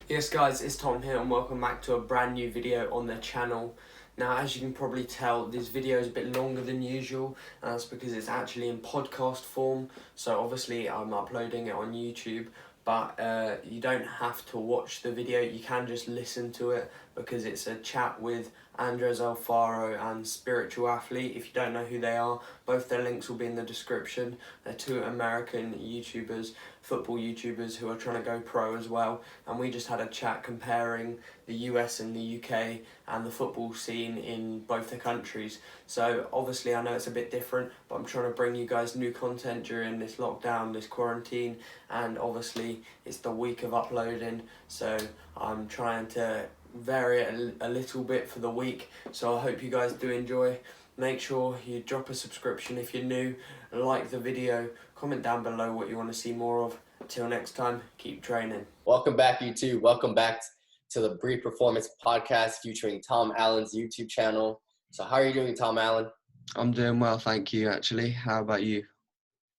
Yes guys, it's Tom here and welcome back to a brand new video on the channel. Now as you can probably tell, this video is a bit longer than usual, and that's because it's actually in podcast form. So obviously I'm uploading it on YouTube, but you don't have to watch the video, you can just listen to it because it's a chat with Andres Alfaro and Spiritual Athlete. If you don't know who they are, both their links will be in the description. They're two American YouTubers, football YouTubers who are trying to go pro as well, and we just had a chat comparing the US and the UK and the football scene in both the countries. So obviously I know it's a bit different, but I'm trying to bring you guys new content during this lockdown, this quarantine, and obviously it's the week of uploading, so I'm trying to vary it a little bit for the week. So I hope you guys do enjoy. Make sure you drop a subscription if you're new, like the video, comment down below what you want to see more of. Until next time, keep training. Welcome back, YouTube. Welcome back to the Brief Performance Podcast featuring Tom Allen's YouTube channel. So how are you doing, Tom Allen? I'm doing well, thank you, actually. How about you?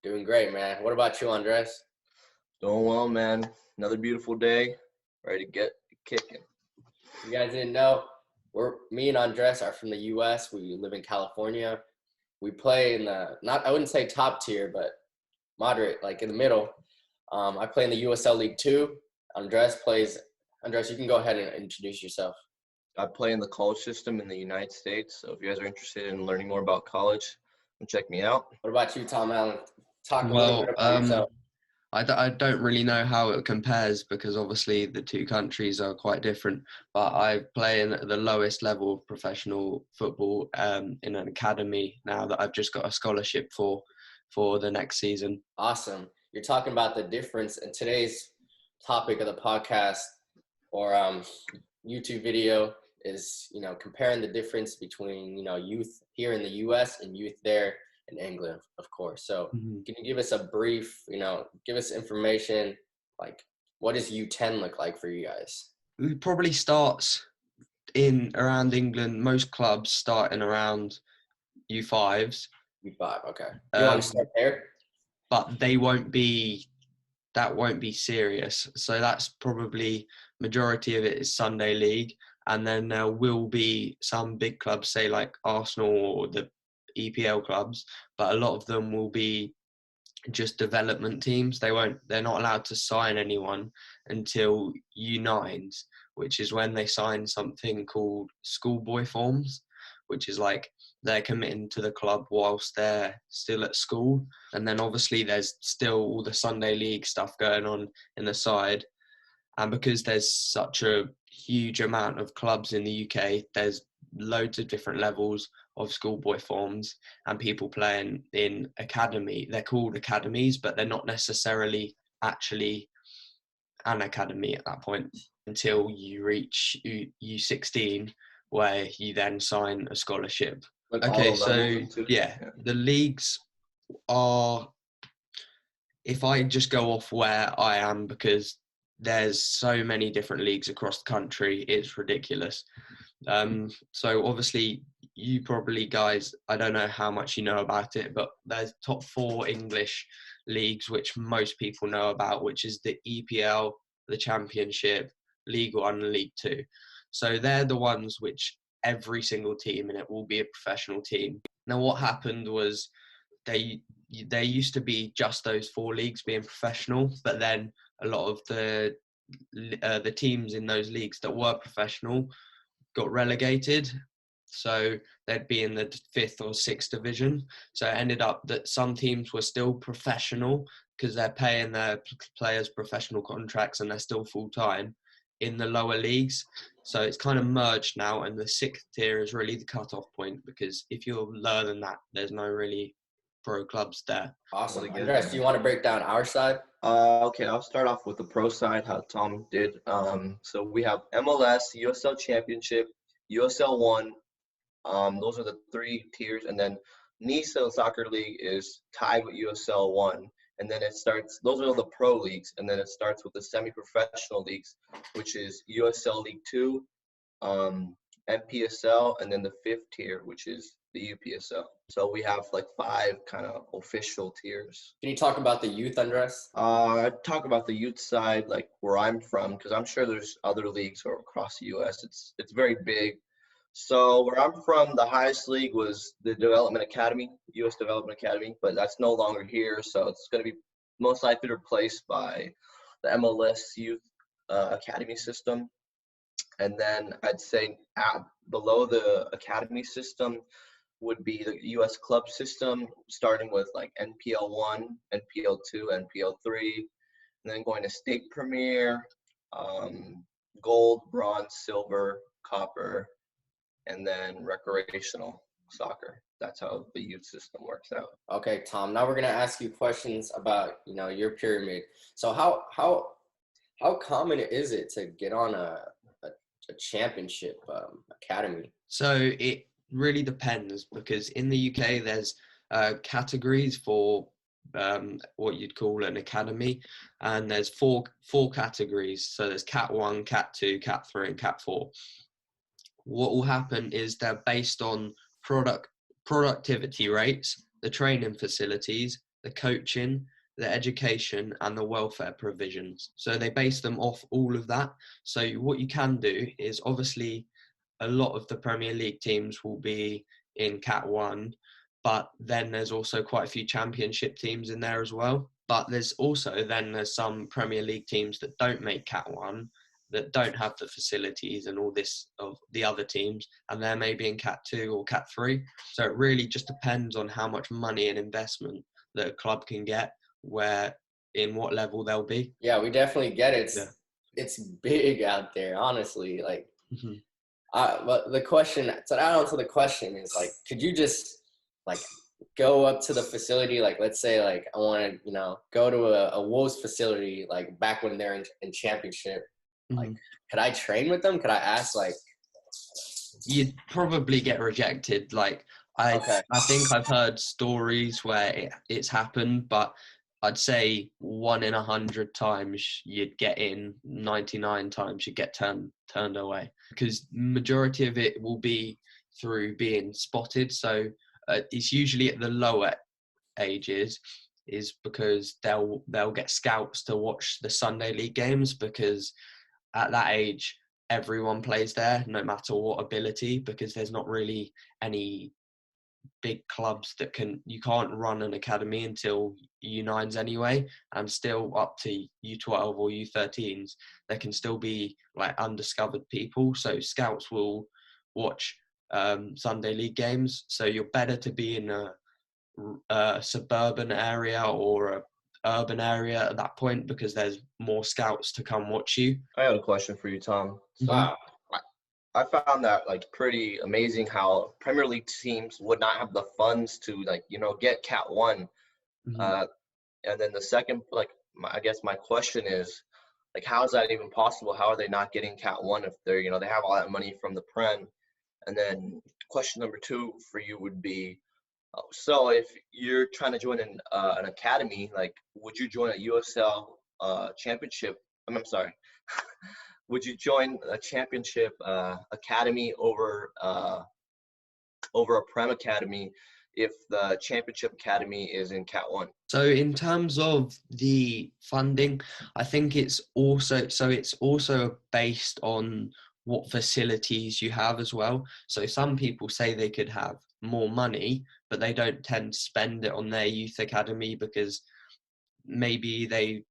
Doing great, man. What about you, Andres? Doing well, man. Another beautiful day. Ready to get kicking. You guys didn't know, me and Andres are from the U.S. We live in California. We play in the, I wouldn't say top tier, but moderate, like in the middle. I play in the USL League 2. Andres, you can go ahead and introduce yourself. I play in the college system in the United States, so if you guys are interested in learning more about college, check me out. What about you, Tom Allen? Talk a little bit about yourself. I don't really know how it compares because obviously the two countries are quite different, but I play in the lowest level of professional football in an academy now that I've just got a scholarship for the next season. Awesome. You're talking about the difference in today's topic of the podcast or YouTube video is, comparing the difference between, youth here in the U.S. and youth there in England, of course. So Can you give us a brief, give us information, like what does U10 look like for you guys? It probably starts in around England. Most clubs start in around U5s. U5, okay. You want to start there? But that won't be serious. So that's probably majority of it is Sunday League. And then there will be some big clubs, say like Arsenal or the EPL clubs, but a lot of them will be just development teams. They're not allowed to sign anyone until U9s, which is when they sign something called schoolboy forms, which is like they're committing to the club whilst they're still at school. And then obviously there's still all the Sunday League stuff going on in the side. And because there's such a huge amount of clubs in the UK, there's loads of different levels of schoolboy forms and people playing in academy. They're called academies, but they're not necessarily actually an academy at that point until you reach U16, where you then sign a scholarship. Okay, so the leagues are, if I just go off where I am, because there's so many different leagues across the country, it's ridiculous. So obviously you probably guys, I don't know how much you know about it, but there's top 4 English leagues which most people know about, which is the EPL, the Championship, League 1 and League 2. So they're the ones which every single team in it will be a professional team. Now what happened was there used to be just those 4 leagues being professional, but then a lot of the teams in those leagues that were professional got relegated, so they'd be in the 5th or 6th division. So it ended up that some teams were still professional because they're paying their players professional contracts and they're still full-time in the lower leagues. So it's kind of merged now, and the 6th tier is really the cut-off point, because if you're lower than that, there's no really pro clubs there. Awesome. Andres, do you want to break down our side? Okay, I'll start off with the pro side, how Tom did. So we have MLS, USL Championship, USL 1. Those are the 3 tiers. And then NISA Soccer League is tied with USL 1. And then it starts, those are the pro leagues. And then it starts with the semi-professional leagues, which is USL League 2, NPSL, and then the 5th tier, which is the UPSL. So we have like 5 kind of official tiers. Can you talk about the youth undress? I talk about the youth side, like where I'm from, because I'm sure there's other leagues across the U.S. It's very big. So where I'm from, the highest league was the Development Academy, U.S. Development Academy, but that's no longer here. So it's going to be most likely replaced by the MLS Youth Academy system. And then I'd say below the academy system would be the U.S. club system, starting with like NPL 1, NPL 2, NPL 3, and then going to state premier, gold, bronze, silver, copper, and then recreational soccer. That's how the youth system works out. Okay, Tom. Now we're gonna ask you questions about your pyramid. So how common is it to get on a championship academy? So it really depends, because in the UK there's categories for what you'd call an academy, and there's four categories. So there's Cat 1, Cat 2, Cat 3, and Cat 4. What will happen is they're based on productivity rates, the training facilities, the coaching, the education, and the welfare provisions. So they base them off all of that. So what you can do is, obviously a lot of the Premier League teams will be in Cat 1, but then there's also quite a few Championship teams in there as well. But there's some Premier League teams that don't make Cat 1, that don't have the facilities and all this of the other teams, and they're maybe in Cat 2 or Cat 3. So it really just depends on how much money and investment that a club can get, in what level they'll be. Yeah, we definitely get it. It's big out there, honestly. Like, but the question, to add on to the question, is like, could you just like go up to the facility? Like, let's say like I want to go to a Wolves facility, like back when they're in championship. Like, could I train with them? Could I ask, like? You'd probably get rejected. Like, I think I've heard stories where it's happened, but I'd say 1 in 100 times you'd get in, 99 times you'd get turned away, because majority of it will be through being spotted. So it's usually at the lower ages, is because they'll get scouts to watch the Sunday League games, because at that age everyone plays there, no matter what ability, because there's not really any big clubs you can't run an academy until U9s anyway, and still up to U12 or U13s there can still be like undiscovered people. So scouts will watch Sunday League games. So you're better to be in a suburban area or a urban area at that point, because there's more scouts to come watch you. I have a question for you, Tom. So I found that like pretty amazing how Premier League teams would not have the funds to get Cat 1. And then the second, I guess my question is, like, how is that even possible? How are they not getting Cat 1 if they're, they have all that money from the Prem? And then question number 2 for you would be, so if you're trying to join an academy, like, would you join a USL championship? I'm sorry. Would you join a championship academy over a Prem academy if the championship academy is in Cat 1? So in terms of the funding, I think it's also based on what facilities you have as well. So some people say they could have more money, but they don't tend to spend it on their youth academy, because maybe they'd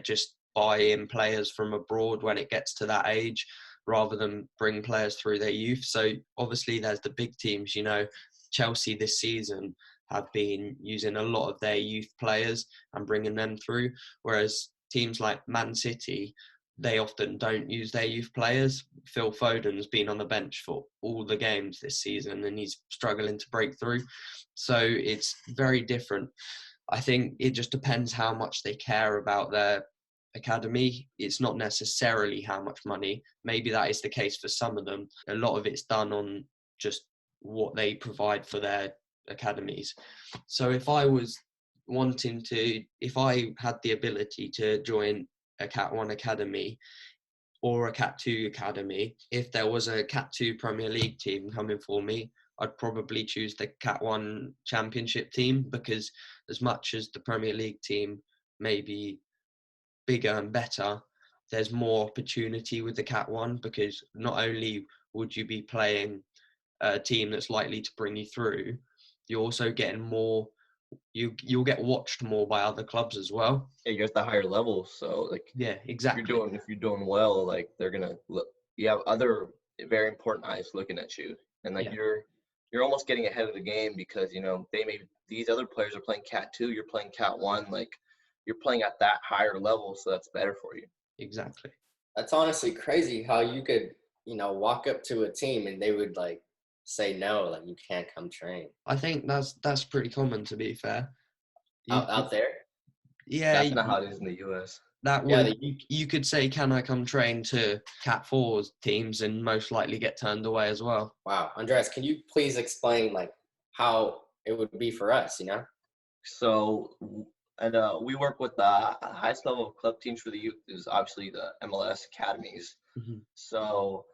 just buy in players from abroad when it gets to that age, rather than bring players through their youth. So obviously there's the big teams, Chelsea this season have been using a lot of their youth players and bringing them through, whereas teams like Man City, they often don't use their youth players. Phil Foden's been on the bench for all the games this season and he's struggling to break through. So it's very different. I think it just depends how much they care about their academy. It's not necessarily how much money.Maybe that is the case for some of them. A lot of it's done on just what they provide for their academies. So if I had the ability to join a Cat 1 academy or a Cat 2 academy, if there was a Cat 2 Premier League team coming for me, I'd probably choose the Cat 1 Championship team, because as much as the Premier League team may be bigger and better, there's more opportunity with the Cat 1, because not only would you be playing a team that's likely to bring you through, you're also getting more, you'll get watched more by other clubs as well. Yeah, you're at the higher level, so like Yeah, exactly. if you're doing well, like they're gonna look. You have other very important eyes looking at you, and like Yeah. you're almost getting ahead of the game, because these other players are playing Cat 2, you're playing Cat 1, like you're playing at that higher level, so that's better for you. Exactly. That's honestly crazy how you could, walk up to a team and they would like say no, like you can't come train I think that's pretty common, to be fair. out there. Yeah, That's not how it is in the U.S. that Yeah, would, you could say, can I come train to Cat 4 teams, and most likely get turned away as well. wow. Andreas, can you please explain like how it would be for us, So, and we work with the highest level of club teams for the youth is obviously the MLS academies. Mm-hmm. So,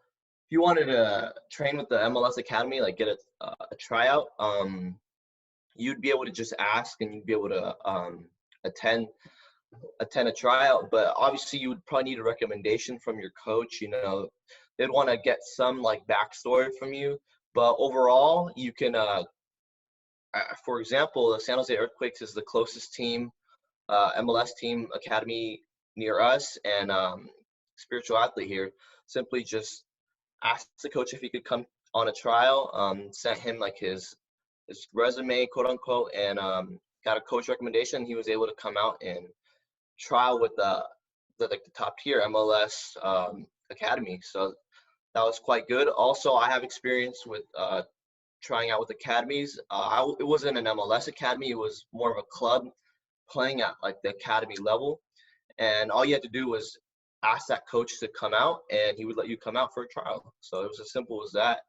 if you wanted to train with the MLS academy, like get a tryout, you'd be able to just ask, and you'd be able to attend a tryout. But obviously, you would probably need a recommendation from your coach. They'd want to get some like backstory from you. But overall, you can. For example, the San Jose Earthquakes is the closest team, MLS team academy near us, and Spiritual Athlete here simply just asked the coach if he could come on a trial, sent him like his resume, quote unquote, and got a coach recommendation. He was able to come out and trial with the top tier MLS academy. So that was quite good. Also, I have experience with trying out with academies. It wasn't an MLS academy. It was more of a club playing at like the academy level. And all you had to do was ask that coach to come out, and he would let you come out for a trial. So it was as simple as that.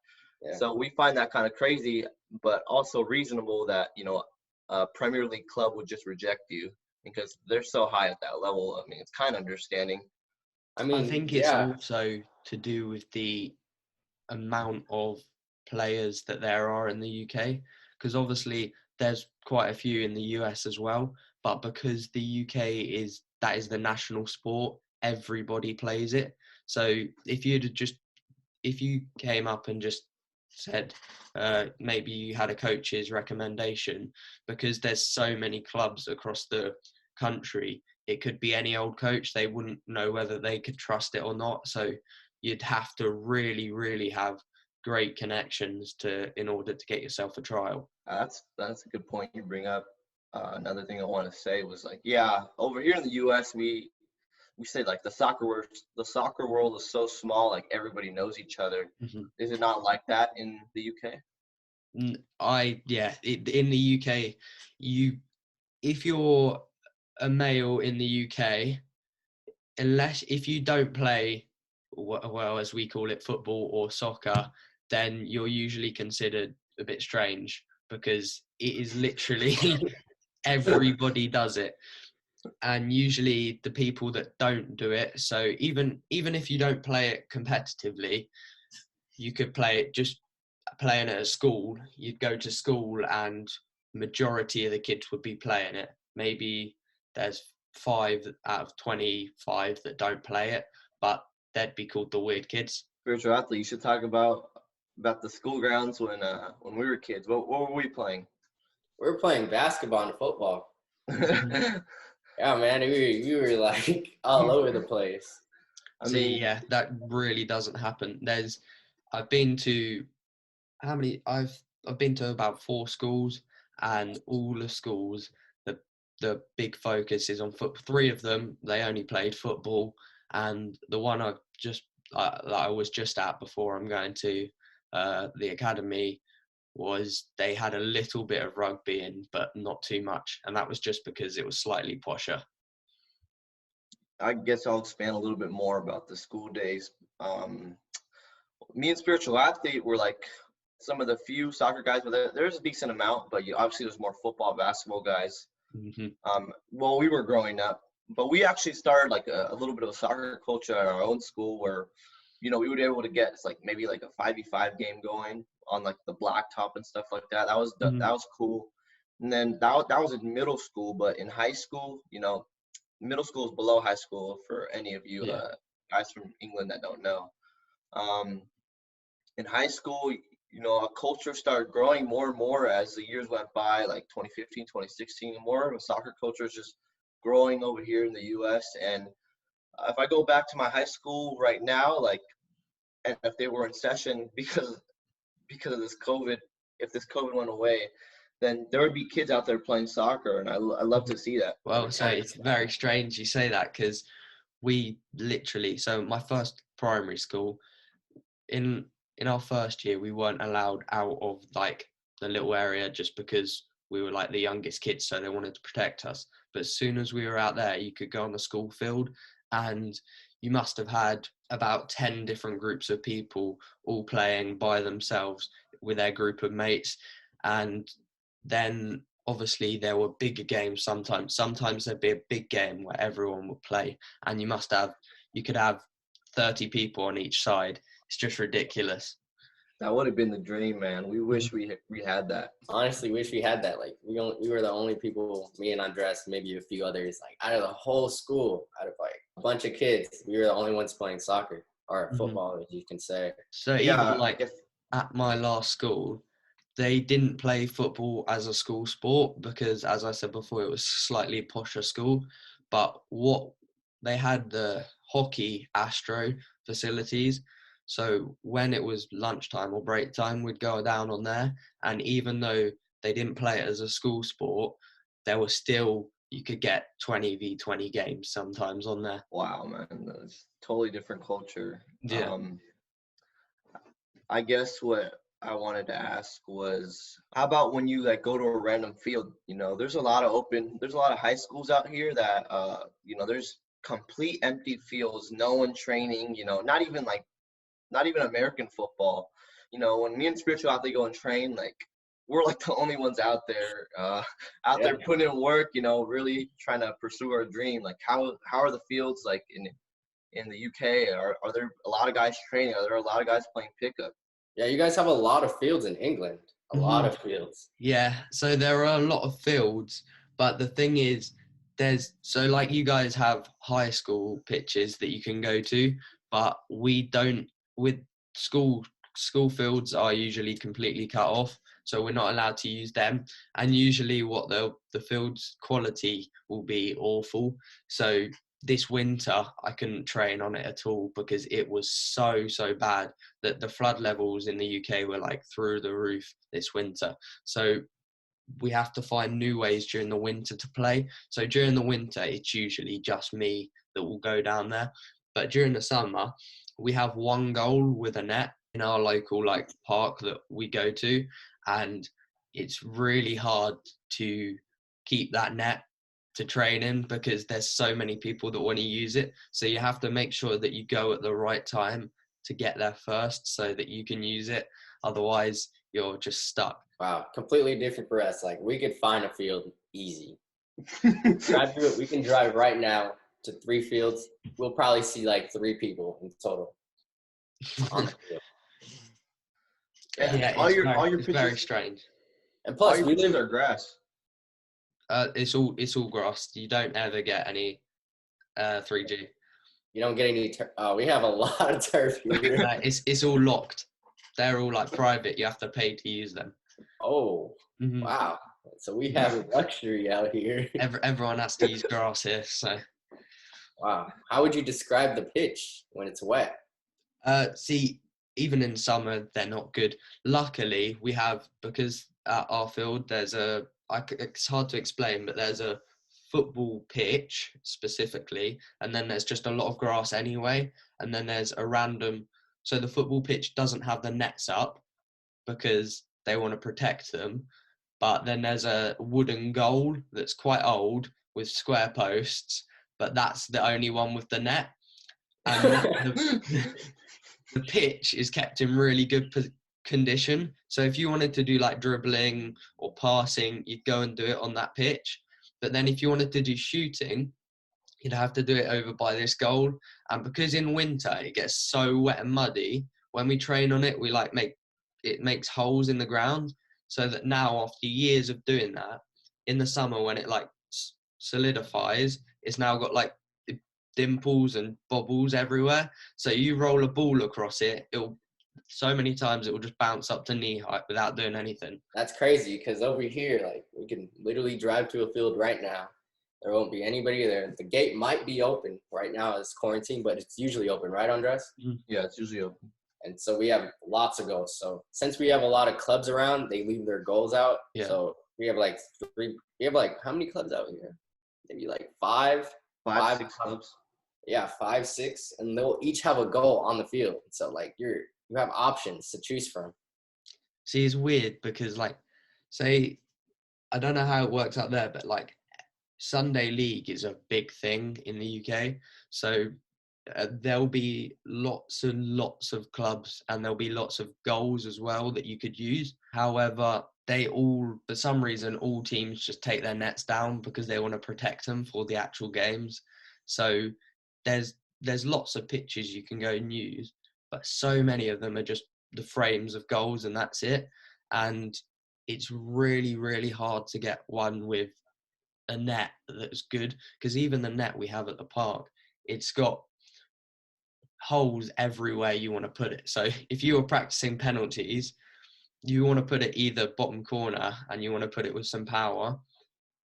Yeah. So we find that kind of crazy, but also reasonable that, a Premier League club would just reject you because they're so high at that level. I mean, it's kind of understanding. I mean, I think it's also to do with the amount of players that there are in the UK, because obviously there's quite a few in the US as well, but because the UK is the national sport, everybody plays it. So if you came up and just said maybe you had a coach's recommendation, because there's so many clubs across the country, it could be any old coach. They wouldn't know whether they could trust it or not. So you'd have to really, really have great connections in order to get yourself a trial. That's a good point you bring up. Another thing I want to say was like, yeah, over here in the U.S. we say like the soccer world is so small, like everybody knows each other. Mm-hmm. Is it not like that in the UK? In the UK, if you're a male in the UK, if you don't play well, as we call it, football or soccer, then you're usually considered a bit strange, because it is literally everybody does it. And usually the people that don't do it, so even if you don't play it competitively, you could play it just playing it at school. You'd go to school and majority of the kids would be playing it. Maybe there's 5 out of 25 that don't play it, but they'd be called the weird kids. Spiritual Athlete, you should talk about the school grounds when we were kids. What were we playing? We were playing basketball and football. Yeah, man, we were like all over the place. Yeah, that really doesn't happen. I've been to I've been to about 4 schools, and all the schools, the big focus is on football. 3 of them, they only played football, and the one I was just at before I'm going to the academy, they had a little bit of rugby in, but not too much, and that was just because it was slightly posher. I guess I'll expand a little bit more about the school days. Me and Spiritual Athlete were like some of the few soccer guys, but there's a decent amount, but obviously there's more football, basketball guys. Mm-hmm. Well, we were growing up, but we actually started like a little bit of a soccer culture at our own school, where we would be able to get like maybe like a 5v5 game going on like the blacktop and stuff like that. That was Mhm. cool. And then that was in middle school, but in high school, middle school is below high school for any of you Yeah. guys from England that don't know. In high school, a culture started growing more and more as the years went by, like 2015, 2016, more of a soccer culture is just growing over here in the US. And if I go back to my high school right now, like, and if they were in session because of this COVID, if this COVID went away, then there would be kids out there playing soccer, and I love to see that. Well, so it's very strange you say that, because we literally, so my first primary school, in our first year, we weren't allowed out of like the little area just because we were like the youngest kids, so they wanted to protect us. But as soon as we were out there, you could go on the school field, and you must have had about 10 different groups of people all playing by themselves with their group of mates. And then obviously there were bigger games sometimes there'd be a big game where everyone would play, and you could have 30 people on each side. It's just ridiculous. That would have been the dream, man. We wish we had that. Honestly, wish we had that. Like we were the only people, me and Andres, maybe a few others, like out of the whole school, out of like a bunch of kids, we were the only ones playing soccer or football, as you can say. So Yeah, even like at my last school, they didn't play football as a school sport because, as I said before, it was slightly posher school. But what they had, the hockey astro facilities. So when it was lunchtime or break time, we'd go down on there. And even though they didn't play it as a school sport, there was still, you could get 20v20 games sometimes on there. Wow, man, that's totally different culture. Yeah. I guess what I wanted to ask was, how about when you like go to a random field? There's a lot of high schools out here that there's complete empty fields, no one training, not even American football. When me and Spiritual Athlete go and train, like we're like the only ones out there, there putting in work, really trying to pursue our dream. Like how are the fields like in the UK? Are there a lot of guys training? Are there a lot of guys playing pickup? Yeah, you guys have a lot of fields in England. A lot of fields. Yeah, so there are a lot of fields, but the thing is, so like you guys have high school pitches that you can go to, but we don't. With school fields are usually completely cut off, so we're not allowed to use them. And usually, what the field's quality will be awful. So this winter, I couldn't train on it at all because it was so bad that the flood levels in the UK were like through the roof this winter. So we have to find new ways during the winter to play. So during the winter, it's usually just me that will go down there. But during the summer, we have one goal with a net in our local like park that we go to, and it's really hard to keep that net to train in because there's so many people that want to use it. So you have to make sure that you go at the right time to get there first so that you can use it. Otherwise, you're just stuck. Wow, completely different for us. Like we could find a field easy. Drive through it. We can drive right now to 3 fields. We'll probably see like 3 people in total on the field. Yeah, it's very strange. And plus, we live in grass. It's all grass. You don't ever get any 3G. You don't get any. We have a lot of turf here. It's all locked. They're all like private. You have to pay to use them. Oh, wow. So we have a luxury out here. Everyone has to use grass here. So. Wow. How would you describe the pitch when it's wet? See, even in summer, they're not good. Luckily, we have, because at our field, it's hard to explain, but there's a football pitch specifically, and then there's just a lot of grass anyway, and then there's a random, so the football pitch doesn't have the nets up because they want to protect them, but then there's a wooden goal that's quite old with square posts, but that's the only one with the net. And the pitch is kept in really good condition. So if you wanted to do like dribbling or passing, you'd go and do it on that pitch. But then if you wanted to do shooting, you'd have to do it over by this goal. And because in winter it gets so wet and muddy, when we train on it, we like makes holes in the ground, so that now after years of doing that, in the summer when it like solidifies, it's now got like dimples and bobbles everywhere. So you roll a ball across it, it'll so many times it will just bounce up to knee height without doing anything. That's crazy, because over here, like, we can literally drive to a field right now. There won't be anybody there. The gate might be open right now. It's quarantine, but it's usually open, right, Andres? Yeah, it's usually open. And so we have lots of goals. So since we have a lot of clubs around, they leave their goals out. Yeah. So we have like how many clubs out here? Maybe like five, 6 clubs. Yeah, 5, 6, and they'll each have a goal on the field. So like you have options to choose from. See, it's weird because like, say, I don't know how it works out there, but like Sunday League is a big thing in the UK. So there'll be lots and lots of clubs, and there'll be lots of goals as well that you could use. However, they all, for some reason, all teams just take their nets down because they want to protect them for the actual games. So there's lots of pitches you can go and use, but so many of them are just the frames of goals and that's it. And it's really, really hard to get one with a net that's good, because even the net we have at the park, it's got holes everywhere you want to put it. So if you were practicing penalties, you want to put it either bottom corner and you want to put it with some power,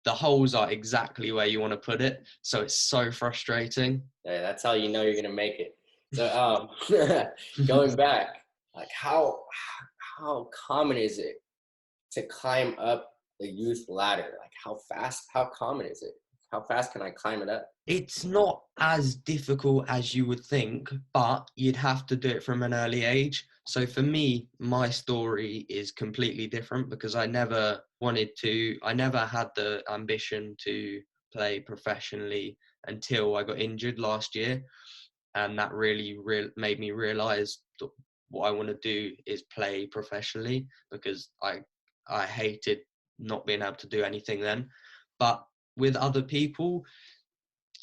the holes are exactly where you want to put it. So it's so frustrating. Yeah, that's how you know you're gonna make it. So going back, like how common is it to climb up the youth ladder? Like how common is it? How fast can I climb it up? It's not as difficult as you would think, but you'd have to do it from an early age. So for me, my story is completely different because I never had the ambition to play professionally until I got injured last year. And that really made me realize that what I want to do is play professionally, because I hated not being able to do anything then. But with other people,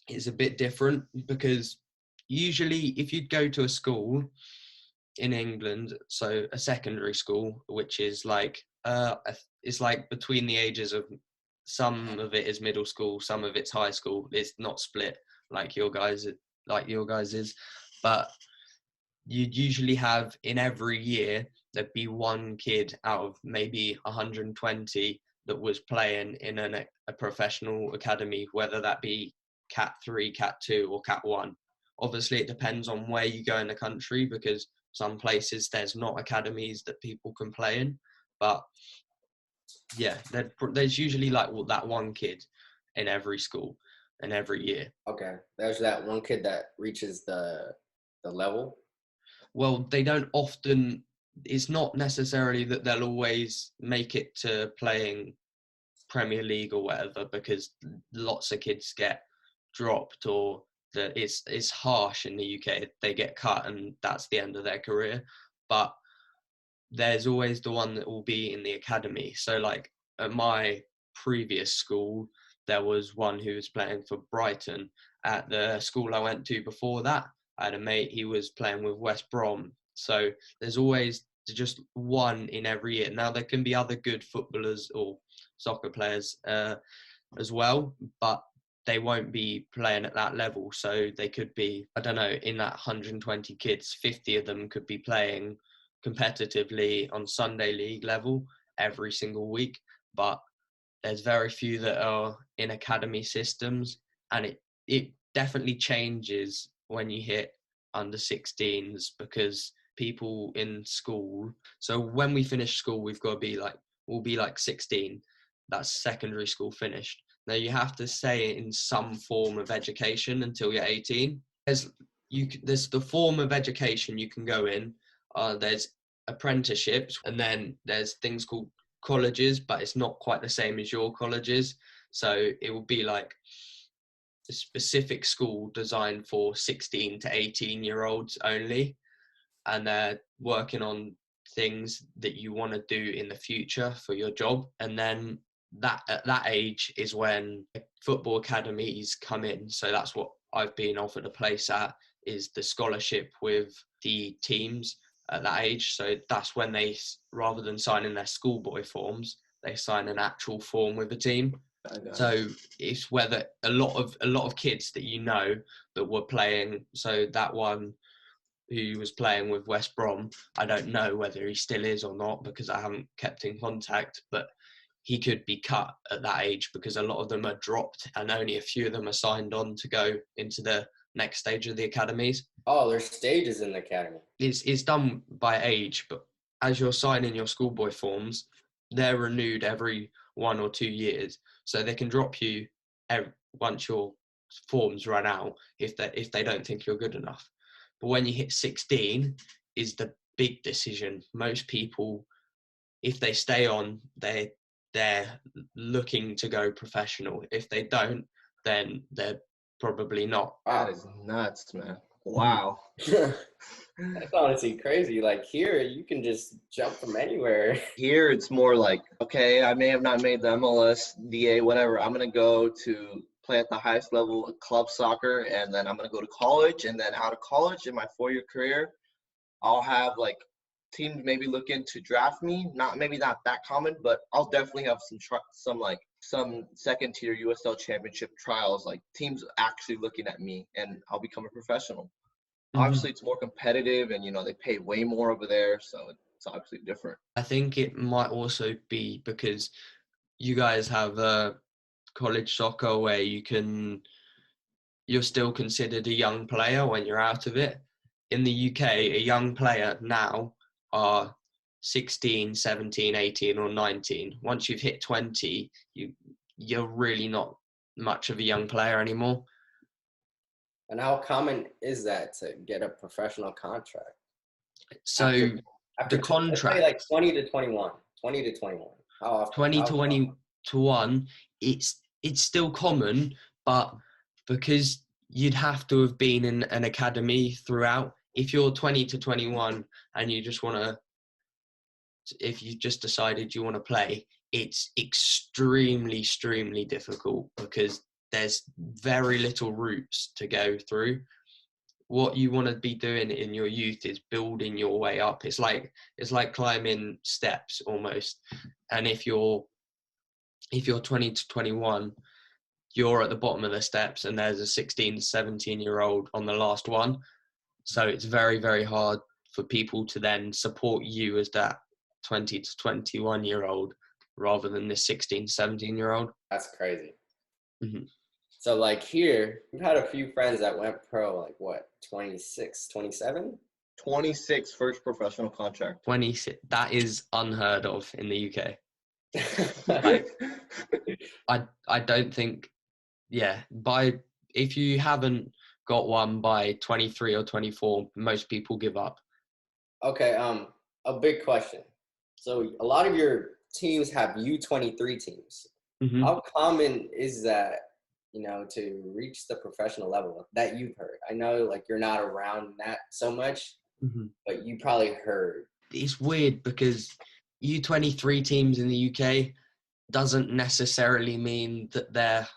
it's a bit different, because usually if you'd go to a school in England, so a secondary school, which is like it's like between the ages of, some of it is middle school, some of it's high school. It's not split like your guys is, but you'd usually have, in every year there'd be one kid out of maybe 120 that was playing in a professional academy, whether that be Cat 3, Cat 2 or Cat 1. Obviously it depends on where you go in the country, because some places there's not academies that people can play in, but yeah, there's usually like that one kid in every school and every year. Okay, there's that one kid that reaches the level. Well, they don't often, it's not necessarily that they'll always make it to playing Premier League or whatever, because lots of kids get dropped, or that it's harsh in the UK. They get cut and that's the end of their career. But there's always the one that will be in the academy. So like at my previous school, there was one who was playing for Brighton. At the school I went to before that, I had a mate, he was playing with West Brom. So there's always just one in every year. Now there can be other good footballers or soccer players as well, but they won't be playing at that level. So they could be, I don't know, in that 120 kids, 50 of them could be playing competitively on Sunday League level every single week. But there's very few that are in academy systems, and it definitely changes when you hit under 16s, because people in school, so when we finish school we'll be like 16. That's secondary school finished. Now you have to stay in some form of education until you're 18. There's the form of education you can go in. There's apprenticeships, and then there's things called colleges, but it's not quite the same as your colleges. So it will be like a specific school designed for 16 to 18-year-olds only, and they're working on things that you want to do in the future for your job. And then that at that age is when football academies come in. So that's what I've been offered a place at, is the scholarship with the teams at that age. So that's when they, rather than signing their schoolboy forms, they sign an actual form with a team. So it's whether a lot of kids that you know that were playing. So that one who was playing with West Brom, I don't know whether he still is or not because I haven't kept in contact, but he could be cut at that age because a lot of them are dropped and only a few of them are signed on to go into the next stage of the academies. Oh, there's stages in the academy. It's done by age, but as you're signing your schoolboy forms, they're renewed every 1 or 2 years. So they can drop you once your forms run out if they don't think you're good enough. But when you hit 16 is the big decision. Most people, if they stay on, they're looking to go professional. If they don't, then they're probably not. That is nuts, man. Wow. That's honestly crazy. Like here, you can just jump from anywhere. Here, it's more like, okay, I may have not made the MLS, DA, whatever. I'm going to go to play at the highest level of club soccer, and then I'm going to go to college. And then out of college, in my 4-year career, I'll have like teams maybe looking to draft me. Not that common, but I'll definitely have some second tier USL championship trials, like teams actually looking at me, and I'll become a professional. Obviously, it's more competitive, and they pay way more over there, so it's obviously different. I think it might also be because you guys have college soccer where you're still considered a young player when you're out of it. In the UK, a young player now are 16, 17, 18 or 19. Once you've hit 20, you're really not much of a young player anymore. And how common is that to get a professional contract? So after the contract, like 20 to 21. How often? 20 to 21, it's still common, but because you'd have to have been in an academy throughout. If you're 20 to 21 and if you just decided you want to play, it's extremely, extremely difficult because there's very little routes to go through. What you want to be doing in your youth is building your way up. It's like climbing steps almost. And if you're 20 to 21, you're at the bottom of the steps and there's a 16 to 17-year-old on the last one. So it's very, very hard for people to then support you as that 20 to 21-year-old rather than this 16 to 17-year-old. That's crazy. Mm-hmm. So like here, we've had a few friends that went pro, like what, 26, 27? 26 first professional contract. 26. That is unheard of in the UK. Like, I don't think, if you haven't got one by 23 or 24, most people give up. Okay, a big question. So a lot of your teams have U23 teams. Mm-hmm. How common is that, to reach the professional level that you've heard? I know like you're not around that so much, but you probably heard. It's weird because U23 teams in the UK doesn't necessarily mean that they're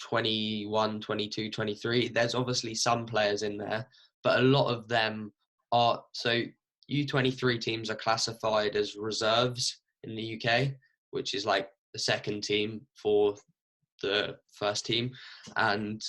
21, 22, 23. There's obviously some players in there, but a lot of them are. So U23 teams are classified as reserves in the UK, which is like the second team for the first team. And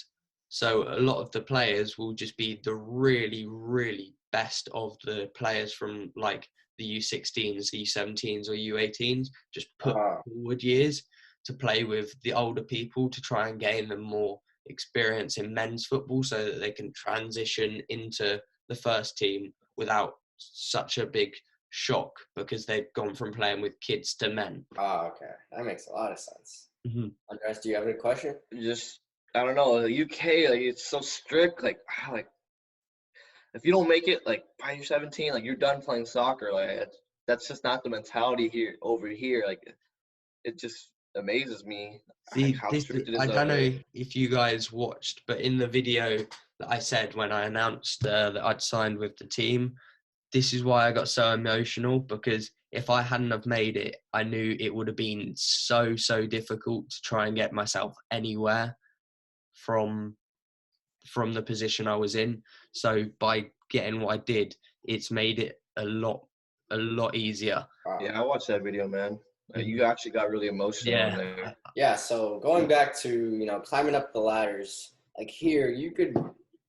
so a lot of the players will just be the really, really best of the players from like the U16s, the U17s or U18s, just put forward years to play with the older people to try and gain them more experience in men's football so that they can transition into the first team without such a big shock because they've gone from playing with kids to men. Oh, okay. That makes a lot of sense. Mm-hmm. Andres, do you have any question? Just, I don't know, the UK, like, it's so strict, like if you don't make it, like, by your 17, like, you're done playing soccer, like, that's just not the mentality over here, like, it just amazes me. See, how strict it is. I don't know if you guys watched, but in the video that I said when I announced that I'd signed with the team, this is why I got so emotional, because if I hadn't have made it, I knew it would have been so difficult to try and get myself anywhere from the position I was in. So by getting what I did, it's made it a lot easier. Yeah, I watched that video, man. You actually got really emotional in there. Yeah, so going back to, climbing up the ladders, like here,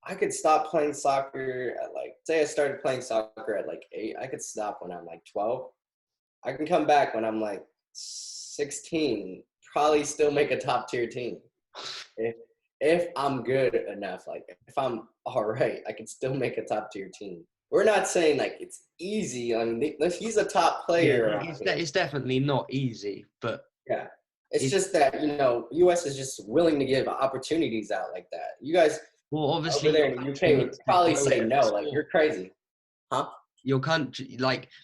I could stop playing soccer at say I started playing soccer at 8, I could stop when I'm 12. I can come back when I'm 16, probably still make a top tier team. If I'm good enough, if I'm all right, I can still make a top tier team. We're not saying it's easy. I mean, he's a top player. Yeah, it's definitely not easy, but yeah, it's just that US is just willing to give opportunities out like that. You guys, well, obviously over there in the UK would probably say no, you're crazy, huh? Your country,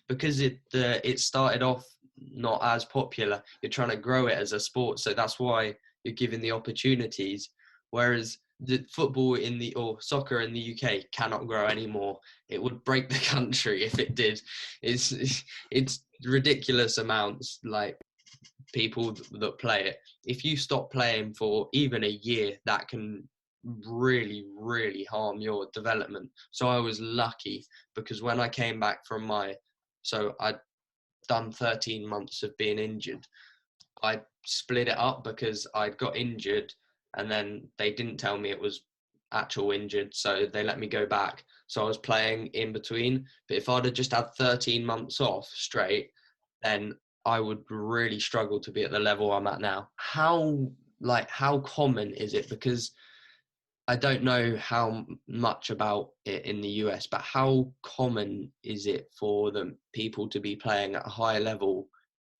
because it started off not as popular, you're trying to grow it as a sport, so that's why you're given the opportunities. Whereas the football or soccer in the UK cannot grow anymore. It would break the country if it did. It's ridiculous amounts, people that play it. If you stop playing for even a year, that can really harm your development. So I was lucky, because when I came back from I'd done 13 months of being injured. I split it up because I'd got injured, and then they didn't tell me it was actual injured, so they let me go back. So I was playing in between. But if I'd have just had 13 months off straight, then I would really struggle to be at the level I'm at now. How common is it? Because I don't know how much about it in the US, but how common is it for the people to be playing at a high level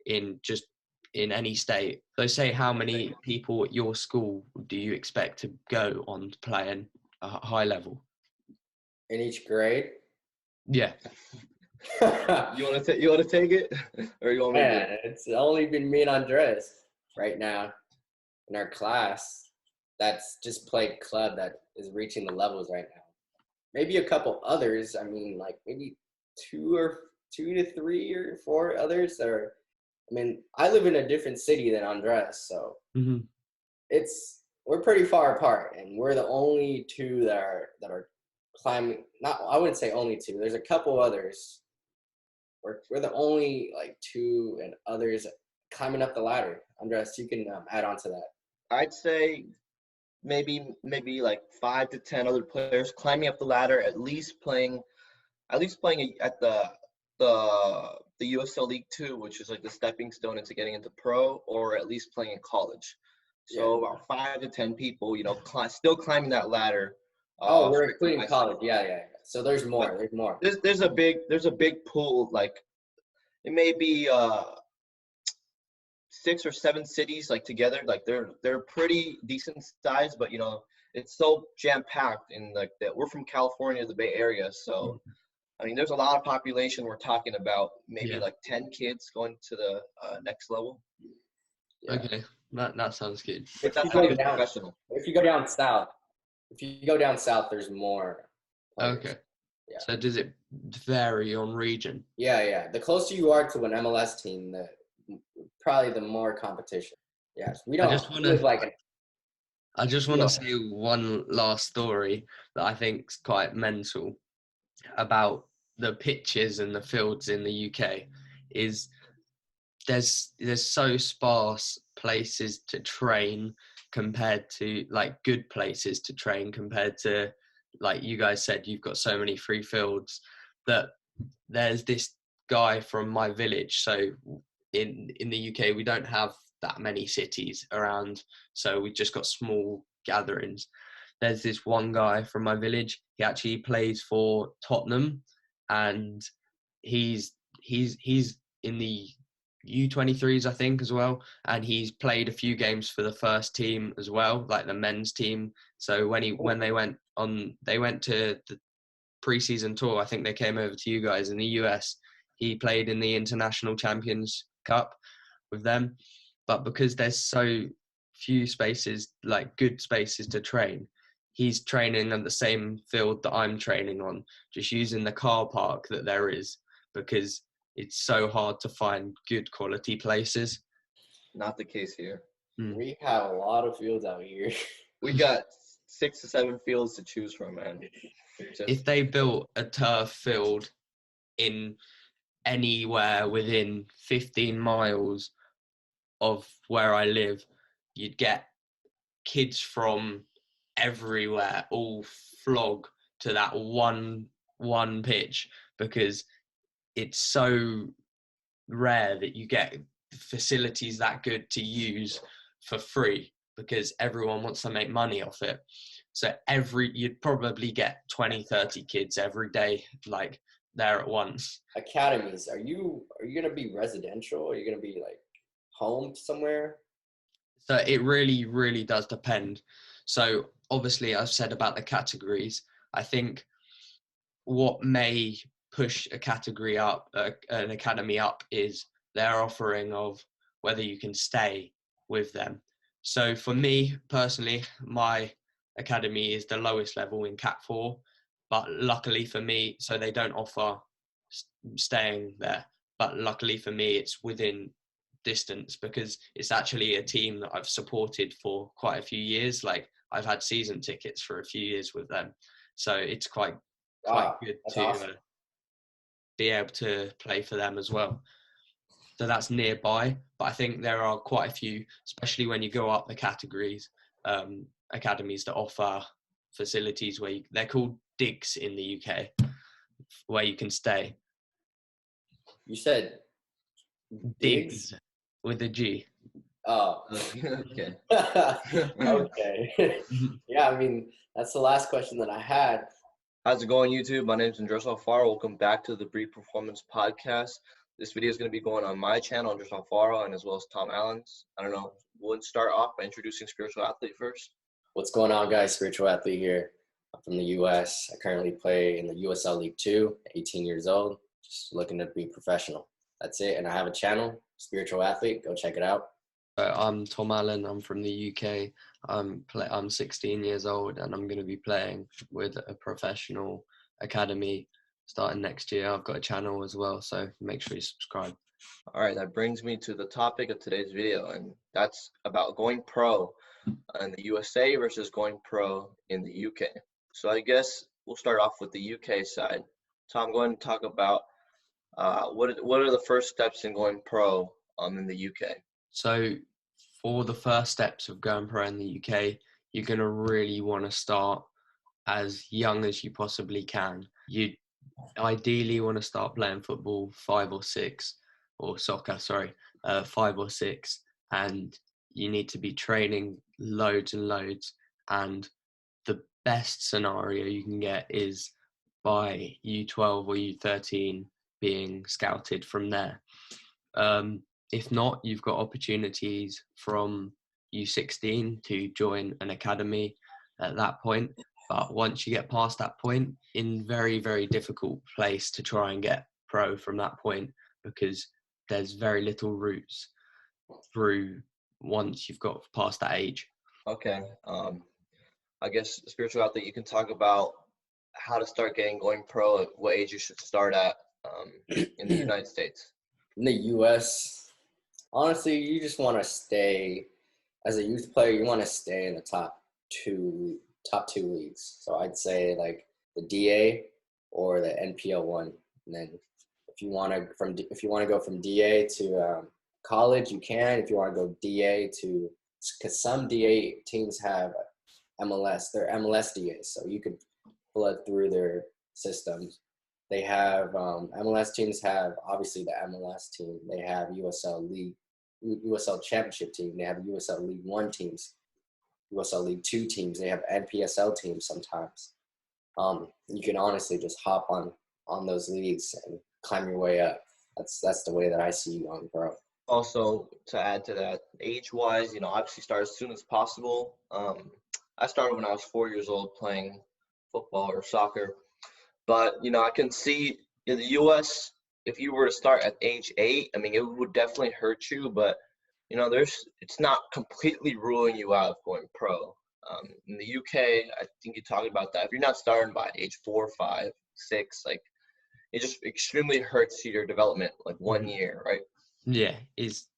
in any state? So say, how many people at your school do you expect to go on to playing a high level? In each grade? Yeah. You want to take it, or you want me to? It's only been me and Andres right now in our class that's just played club that is reaching the levels right now. Maybe a couple others. I mean, maybe 2 to 3 or 4 others that are. I mean, I live in a different city than Andres, so we're pretty far apart, and we're the only two that are climbing. Not, I wouldn't say only two. There's a couple others. We're the only 2, and others climbing up the ladder. Andres, you can add on to that. I'd say maybe 5 to 10 other players climbing up the ladder, at least playing at the USL League 2, which is the stepping stone into getting into pro, or at least playing in college. So about 5 to 10 people, still climbing that ladder. We're including college. Yeah. So there's more. There's a big pool. It may be 6 or 7 cities together. They're pretty decent size, but it's so jam packed in that. We're from California, the Bay Area, so I mean there's a lot of population. We're talking about maybe 10 kids going to the next level. Yeah. Okay, that sounds good. But that's not professional. If you go down south, there's more players. Okay. Yeah. So does it vary on region? Yeah. The closer you are to an MLS team, probably the more competition. Yes, we don't live I just want to say one last story that I think is quite mental about the pitches and the fields in the UK. Is there's so sparse places to train compared to good places to train compared to you guys said, you've got so many free fields, that there's this guy from my village. So in the UK, we don't have that many cities around, so we just got small gatherings. There's this one guy from my village. He actually plays for Tottenham, and he's in the U23s, I think, as well, and he's played a few games for the first team as well, the men's team. So when they went to the preseason tour, I think they came over to you guys in the US. He played in the International Champions Cup with them, but because there's so few spaces, good spaces to train, he's training on the same field that I'm training on, just using the car park that there is, because it's so hard to find good quality places. Not the case here. We have a lot of fields out here. We got 6 to 7 fields to choose from, man. If they built a turf field in anywhere within 15 miles of where I live, you'd get kids from everywhere all flog to that one pitch, because it's so rare that you get facilities that good to use for free, because everyone wants to make money off it. So you'd probably get 20-30 kids every day, like, there at once. Academies, are you gonna be residential? Are you gonna be like home somewhere? So it really, really does depend. So obviously, I've said about the categories. I think what may push a category up, an academy up, is their offering of whether you can stay with them. So for me personally, my academy is the lowest level in Cat 4, but luckily for me, so they don't offer staying there. But luckily for me, it's within distance, because it's actually a team that I've supported for quite a few years. Like, I've had season tickets for a few years with them, so it's quite good to awesome. be able to play for them as well. So that's nearby, but I think there are quite a few, especially when you go up the categories, academies that offer facilities where they're called digs in the UK, where you can stay. You said Digs with a G. Oh. Okay. Okay. Yeah, I mean, that's the last question that I had. How's it going, YouTube? My name is Alfaro. Welcome back to the Brief Performance Podcast. This video is going to be going on my channel, Alfaro, and as well as Tom Allen's. I don't know. We'll start off by introducing Spiritual Athlete first. What's going on, guys? Spiritual Athlete here. I'm from the U.S. I currently play in the USL League 2, 18 years old, just looking to be professional. That's it. And I have a channel, Spiritual Athlete. Go check it out. I'm Tom Allen. I'm from the UK. I'm 16 years old, and I'm going to be playing with a professional academy starting next year. I've got a channel as well, so make sure you subscribe. All right, that brings me to the topic of today's video, and that's about going pro in the USA versus going pro in the UK. So I guess we'll start off with the UK side. Tom, go ahead and talk about what are the first steps in going pro in the UK. So for the first steps of going pro in the UK, you're going to really want to start as young as you possibly can. You ideally want to start playing football 5 or 6, or soccer, 5 or 6, and you need to be training loads and loads. And the best scenario you can get is by U12 or U13 being scouted from there. If not, you've got opportunities from U16 to join an academy at that point. But once you get past that point, in very, very difficult place to try and get pro from that point, because there's very little routes through once you've got past that age. Okay. I guess, Spiritual Athlete, you can talk about how to start going pro, at what age you should start at in the United States. In the U.S., honestly, you just want to stay, as a youth player, you want to stay in the top two leagues. So I'd say like the DA or the NPL 1. And then if you want to go from DA to college, you can. If you want to go DA to, because some DA teams have MLS, they're MLS DAs, so you could flood through their systems. They have MLS teams have obviously the MLS team. They have USL League, USL Championship team. They have USL League 1 teams, USL League 2 teams. They have NPSL teams sometimes. You can honestly just hop on those leagues and climb your way up. That's the way that I see you going pro. Also, to add to that, age-wise, obviously start as soon as possible. I started when I was 4 years old playing football or soccer. But, I can see in the U.S., if you were to start at age 8, I mean, it would definitely hurt you. But, it's not completely ruling you out of going pro. In the UK, I think you talked about that. If you're not starting by age 4, 5, 6, it just extremely hurts your development, like 1 year, right? Yeah, it's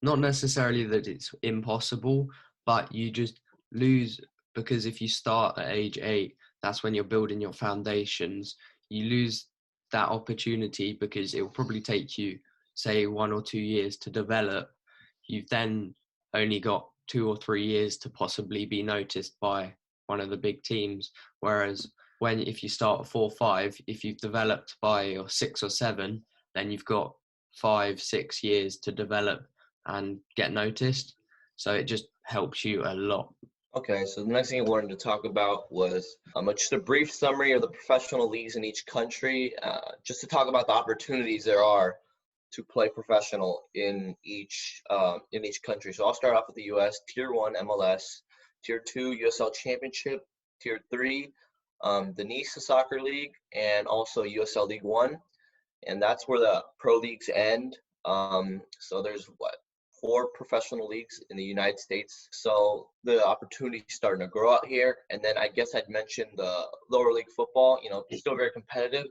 not necessarily that it's impossible, but you just lose because if you start at age 8, that's when you're building your foundations. You lose that opportunity because it will probably take you, say, 1 or 2 years to develop. You've then only got 2 or 3 years to possibly be noticed by one of the big teams. Whereas if you start at 4 or 5, if you've developed by your 6 or 7, then you've got 5 6 years to develop and get noticed. So it just helps you a lot. Okay, so the next thing I wanted to talk about was just a brief summary of the professional leagues in each country, just to talk about the opportunities there are to play professional in each country. So I'll start off with the U.S. Tier 1 MLS, Tier 2 USL Championship, Tier 3 the NISA Soccer League, and also USL League 1. And that's where the pro leagues end. So there's 4 professional leagues in the United States. So the opportunity is starting to grow out here. And then I guess I'd mention the lower league football, it's still very competitive.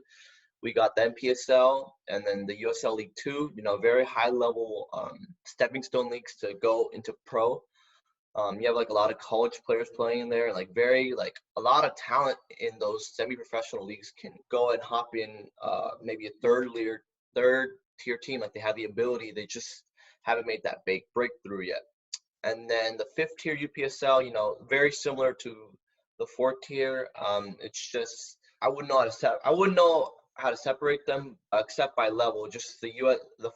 We got the NPSL and then the USL League 2, very high level stepping stone leagues to go into pro. You have like a lot of college players playing in there, like a lot of talent in those semi-professional leagues can go and hop in maybe a third tier team. Like they have the ability, they just haven't made that big breakthrough yet. And then the 5th tier UPSL, very similar to the 4th tier. It's just I wouldn't know how to separate them except by level. Just the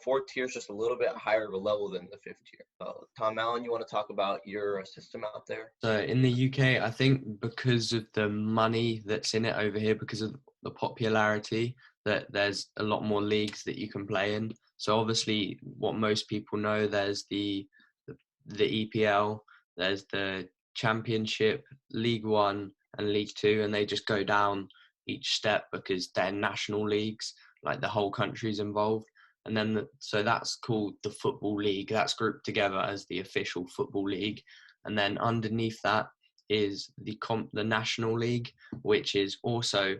4th tier is just a little bit higher of a level than the 5th tier. Tom Allen, you want to talk about your system out there? So in the UK, I think because of the money that's in it over here, because of the popularity, that there's a lot more leagues that you can play in. So obviously, what most people know, there's the EPL, there's the Championship, League 1 and League 2, and they just go down each step because they're national leagues, like the whole country's involved. And then so that's called the Football League. That's grouped together as the official Football League. And then underneath that is the National League, which is also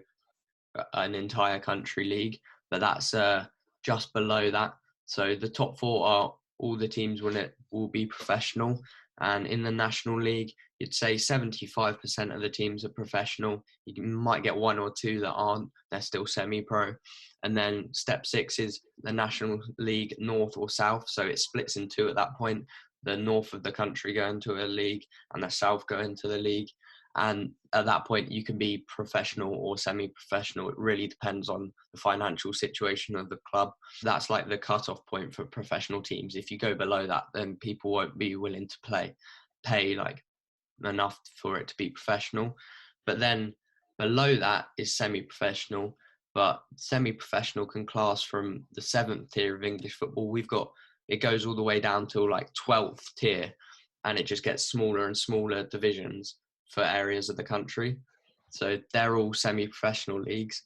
an entire country league, but that's just below that. So the top 4 are all the teams will be professional. And in the National League, you'd say 75% of the teams are professional. You might get 1 or 2 that aren't. They're still semi-pro. And then step 6 is the National League North or South. So it splits in 2 at that point. The north of the country go into a league and the south go into the league. And at that point, you can be professional or semi-professional. It really depends on the financial situation of the club. That's like the cut-off point for professional teams. If you go below that, then people won't be willing to pay like enough for it to be professional. But then below that is semi-professional. But semi-professional can class from the 7th tier of English football. It goes all the way down to like 12th tier, and it just gets smaller and smaller divisions for areas of the country. So they're all semi-professional leagues.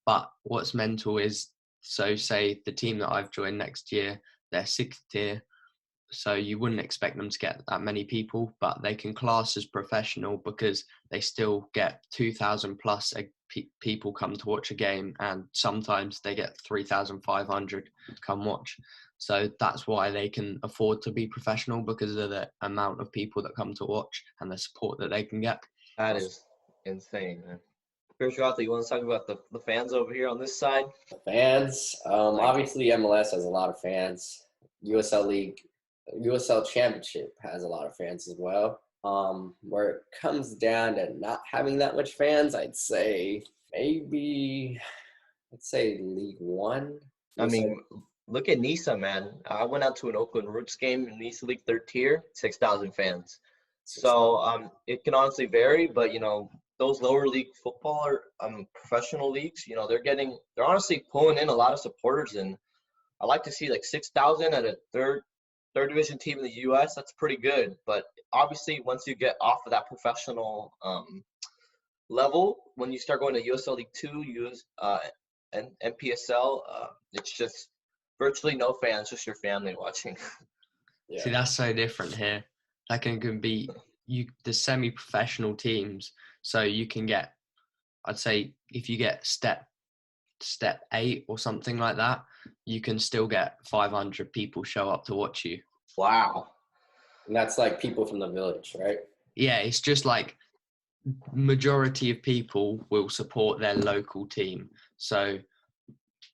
But what's mental is, so say the team that I've joined next year, they're 6th tier. So you wouldn't expect them to get that many people, but they can class as professional because they still get 2,000 plus people come to watch a game, and sometimes they get 3,500 come watch. So that's why they can afford to be professional, because of the amount of people that come to watch and the support that they can get. That is insane, man. Rother, you want to talk about the fans over here on this side? The fans, obviously MLS has a lot of fans. USL Championship has a lot of fans as well. Where it comes down to not having that much fans, I'd say League 1. I mean, look at NISA, man. I went out to an Oakland Roots game in NISA League 3rd tier, 6,000 fans. So it can honestly vary, but those lower league football or professional leagues, they're honestly pulling in a lot of supporters, and I like to see like 6,000 at a third division team in the U.S. That's pretty good. But obviously, once you get off of that professional level, when you start going to USL League 2, and NPSL, it's just virtually no fans, just your family watching. Yeah. See, that's so different here. That can be the semi-professional teams. So you can get, I'd say, if you get step step 8 or something like that, you can still get 500 people show up to watch you. Wow. And that's like people from the village, right? Yeah, it's just like majority of people will support their local team. So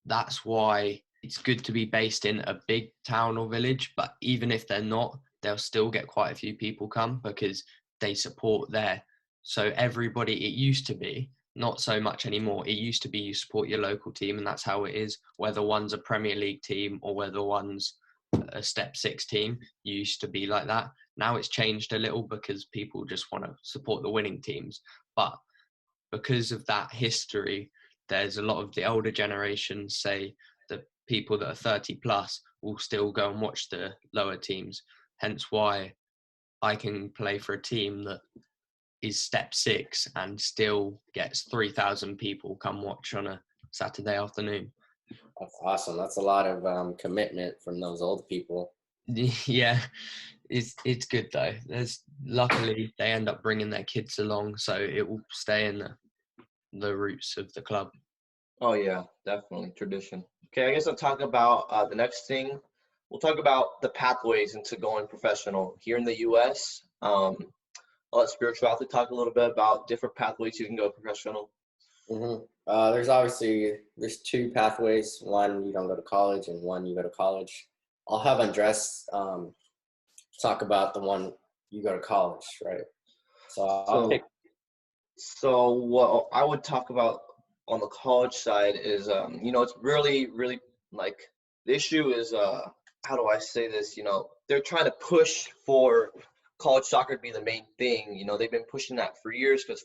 that's why it's good to be based in a big town or village, but even if they're not, they'll still get quite a few people come because they support there. So everybody, it used to be, not so much anymore. It used to be you support your local team, and that's how it is, whether one's a Premier League team or whether one's a Step 6 team. You used to be like that. Now it's changed a little because people just want to support the winning teams. But because of that history, there's a lot of the older generations, say the people that are 30 plus, will still go and watch the lower teams. Hence why I can play for a team that is Step 6 and still gets 3,000 people come watch on a Saturday afternoon. That's awesome. That's a lot of commitment from those old people. Yeah, it's good though. There's luckily they end up bringing their kids along, so it will stay in the roots of the club. Oh yeah, definitely tradition. Okay, I guess I'll talk about the next thing. We'll talk about the pathways into going professional here in the U.S. I'll let Spiritual Athlete talk a little bit about different pathways you can go professional. Mm-hmm. There's 2 pathways. One, you don't go to college, and one, you go to college. I'll have Andres talk about the one you go to college, right? So I'll pick. So what I would talk about on the college side is, it's really, really like the issue is, how do I say this? They're trying to push for college soccer to be the main thing. They've been pushing that for years because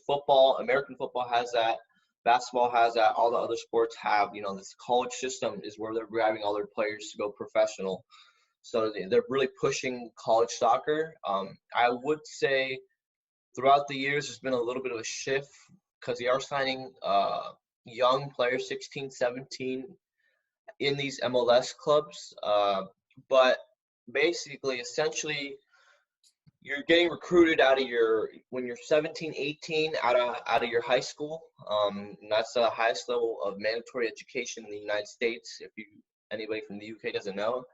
American football has that, basketball has that, all the other sports have, this college system is where they're grabbing all their players to go professional. So they're really pushing college soccer. I would say throughout the years, there's been a little bit of a shift because they are signing young players, 16, 17, in these MLS clubs. But basically, essentially, you're getting recruited when you're 17, 18, out of your high school. And that's the highest level of mandatory education in the United States. If anybody from the UK doesn't know,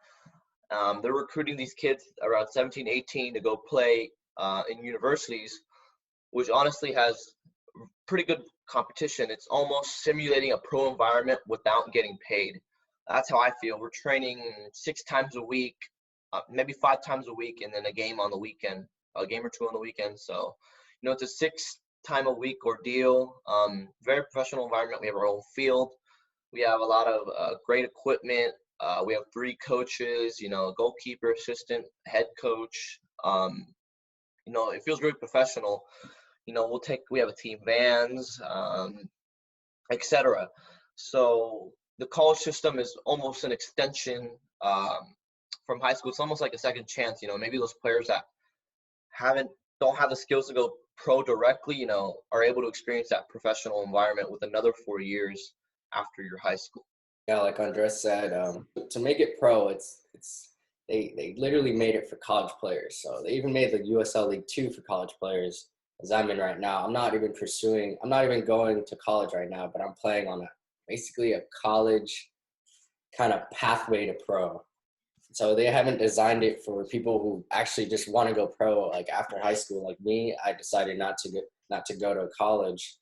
they're recruiting these kids around 17, 18 to go play in universities, which honestly has pretty good competition. It's almost simulating a pro environment without getting paid. That's how I feel. We're training 6 times a week, maybe 5 times a week, and then a game on the weekend, a game or 2 on the weekend. So, it's a 6 time a week ordeal. Very professional environment. We have our own field. We have a lot of great equipment. We have 3 coaches, goalkeeper, assistant, head coach. It feels very professional. We have a team vans, etc. So the college system is almost an extension from high school. It's almost like a second chance. Maybe those players that don't have the skills to go pro directly, are able to experience that professional environment with another 4 years after your high school. Yeah, like Andres said, to make it pro, they literally made it for college players. So they even made the USL League 2 for college players, as I'm in right now. I'm not even going to college right now, but I'm playing on basically a college kind of pathway to pro. So they haven't designed it for people who actually just want to go pro, like after high school. Like me, I decided not to go to college.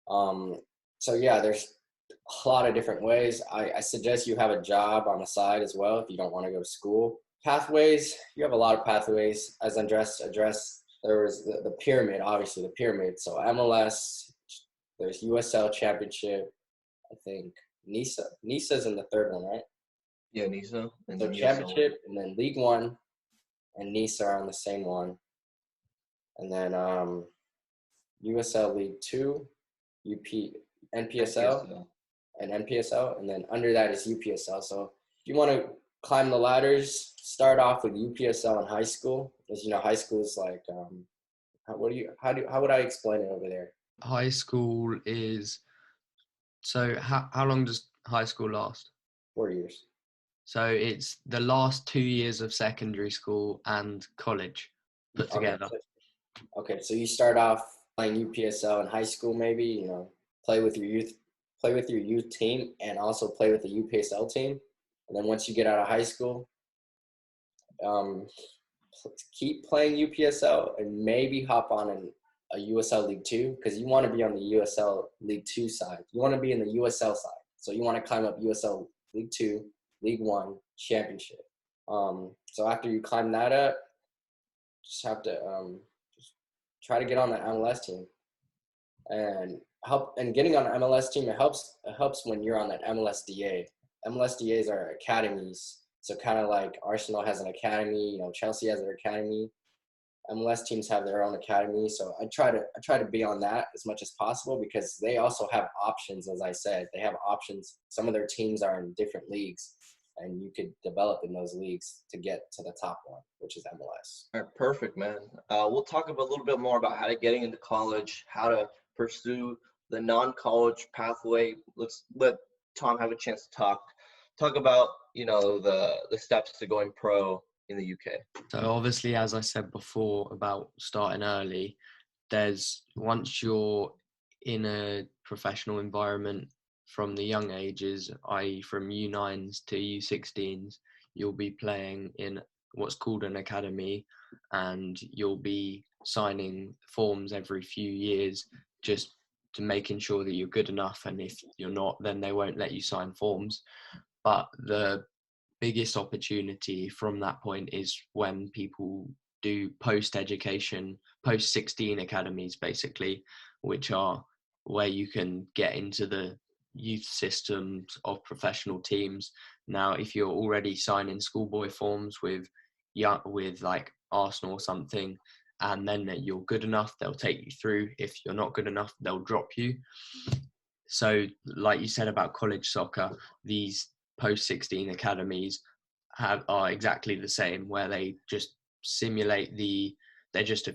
So yeah, there's a lot of different ways. I suggest you have a job on the side as well if you don't want to go to school. Pathways, you have a lot of pathways. As Andres addressed, there was the pyramid, obviously the pyramid. So MLS, there's USL Championship, I think NISA's in the 3rd one, right? Yeah, NISA. And so Championship, and then League 1 and NISA are on the same one. And then USL League 2, NPSL, and NPSL, and then under that is UPSL. So if you want to climb the ladders, start off with UPSL in high school, because high school is like how would I explain it over there? High school is, so how long does high school last? 4 years. So it's the last 2 years of secondary school and college put together. Okay, so you start off playing UPSL in high school, maybe, play with your youth play with your youth team and also play with the UPSL team. And then once you get out of high school, keep playing UPSL and maybe hop on a USL League 2, because you want to be on the USL League 2 side. You want to be in the USL side. So you want to climb up USL League 2, League 1, Championship. So after you climb that up, just have to just try to get on the MLS team. And getting on the MLS team, it helps when you're on that MLSDA. MLSDAs are academies. So kind of like Arsenal has an academy, Chelsea has their academy. MLS teams have their own academy. So I try to be on that as much as possible, because they also have options. As I said, they have options. Some of their teams are in different leagues, and you could develop in those leagues to get to the top one, which is MLS. All right, perfect, man. We'll talk a little bit more about how to getting into college, how to pursue the non-college pathway. Let's let Tom have a chance to talk about, the steps to going pro in the UK. So obviously, as I said before about starting early, once you're in a professional environment from the young ages, i.e. from U9s to U16s, you'll be playing in what's called an academy, and you'll be signing forms every few years just to making sure that you're good enough, and if you're not, then they won't let you sign forms. But the biggest opportunity from that point is when people do post-16 academies, basically, which are where you can get into the youth systems of professional teams. Now, if you're already signing schoolboy forms with like Arsenal or something, and then you're good enough, they'll take you through. If you're not good enough, they'll drop you. So like you said about college soccer, these post-16 academies are exactly the same, where they just simulate they're just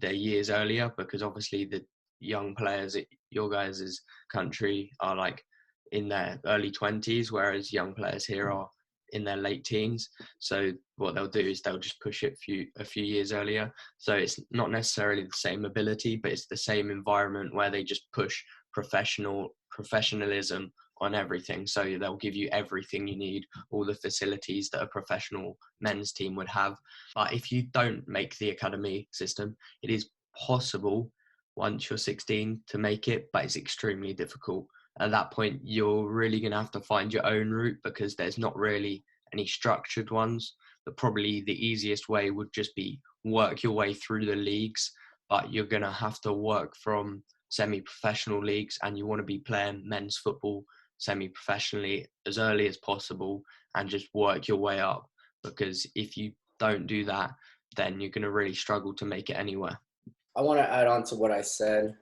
they're years earlier, because obviously the young players at your guys' country are like in their early 20s, whereas young players here are in their late teens. So what they'll do is they'll just push it a few years earlier. So it's not necessarily the same ability, but it's the same environment where they just push professionalism on everything. So they'll give you everything you need, all the facilities that a professional men's team would have. But if you don't make the academy system, it is possible once you're 16 to make it, but it's extremely difficult. At that point, you're really going to have to find your own route, because there's not really any structured ones. But probably the easiest way would just be work your way through the leagues, but you're going to have to work from semi-professional leagues, and you want to be playing men's football semi-professionally as early as possible and just work your way up, because if you don't do that, then you're going to really struggle to make it anywhere. I want to add on to what I said.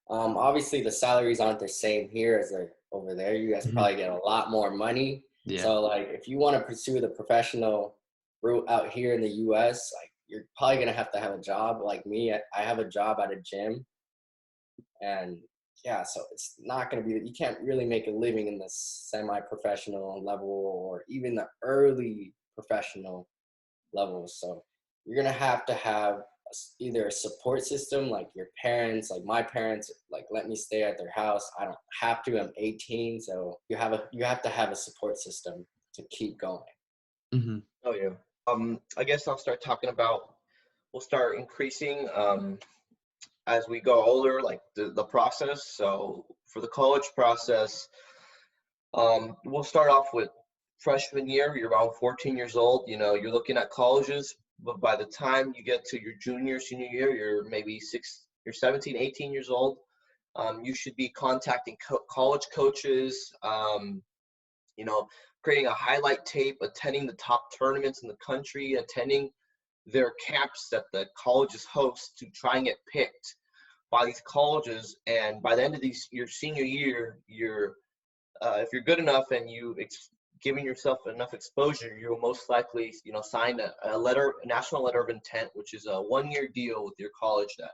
Obviously, the salaries aren't the same here as they're over there. You guys probably get a lot more money. Yeah. So, like, if you want to pursue the professional route out here in the U.S., like, you're probably going to have a job. Like me, I have a job at a gym. And, yeah, so it's not going to be – you can't really make a living in the semi-professional level or even the early professional levels. So you're going to have either a support system, like your parents, like my parents, like let me stay at their house. I don't have to. I'm 18, so you have to have a support system to keep going. Mm-hmm. Oh yeah. I guess I'll start talking about. We'll start increasing as we go older, like the process. So for the college process, we'll start off with freshman year. You're around 14 years old. You're looking at colleges. But by the time you get to your senior year, you're maybe you're 17, 18 years old. You should be contacting college coaches, creating a highlight tape, attending the top tournaments in the country, attending their camps that the colleges host to try and get picked by these colleges. And by the end of your senior year, if you're good enough and giving yourself enough exposure, you'll most likely, sign a national letter of intent, which is a 1-year deal with your college that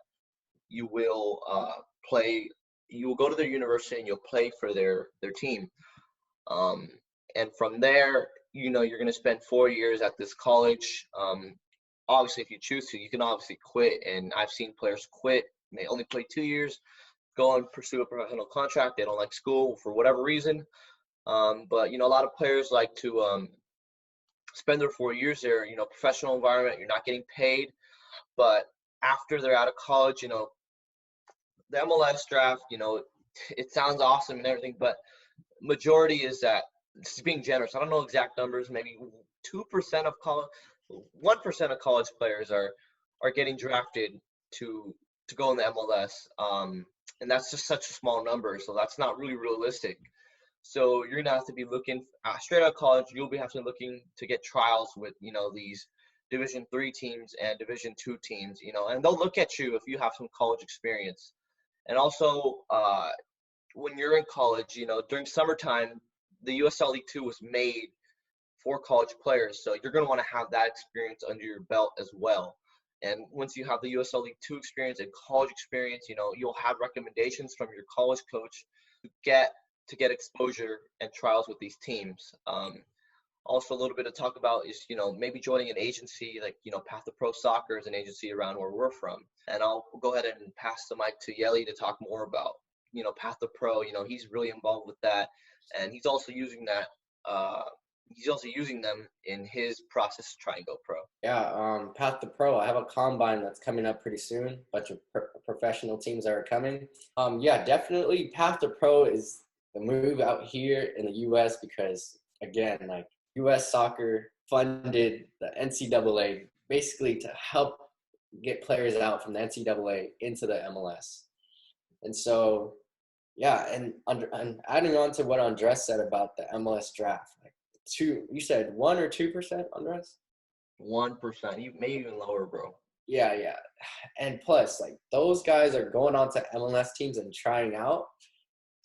you will play. You will go to their university and you'll play for their team. And from there, you're going to spend 4 years at this college. Obviously, if you choose to, you can obviously quit. And I've seen players quit and they only play 2 years go and pursue a professional contract. They don't like school for whatever reason. But, a lot of players like to spend their 4 years there, professional environment, you're not getting paid. But after they're out of college, the MLS draft, it sounds awesome and everything, but majority is that, this is being generous, I don't know exact numbers, maybe 2% of college, 1% of college players are getting drafted to go in the MLS. And that's just such a small number, so that's not really realistic. So you're gonna have to be looking straight out of college. You'll be having to looking to get trials with these Division III teams and Division II teams. And they'll look at you if you have some college experience. And also, when you're in college, during summertime, the USL League Two was made for college players, so you're gonna want to have that experience under your belt as well. And once you have the USL League Two experience and college experience, you'll have recommendations from your college coach to get exposure and trials with these teams. Also, a little bit to talk about is, maybe joining an agency like, Path to Pro Soccer is an agency around where we're from. And I'll go ahead and pass the mic to Yeli to talk more about, Path to Pro. He's really involved with that. And he's also using that. He's also using them in his process to try and go pro. Yeah, Path to Pro. I have a combine that's coming up pretty soon. A bunch of professional teams that are coming. Yeah, definitely Path to Pro is the move out here in the U.S. because, again, like U.S. soccer funded the NCAA basically to help get players out from the NCAA into the MLS. And so, yeah, and adding on to what Andres said about the MLS draft, like you said 1 or 2%, Andres? 1%, maybe even lower, bro. Yeah. And plus, like, those guys are going on to MLS teams and trying out,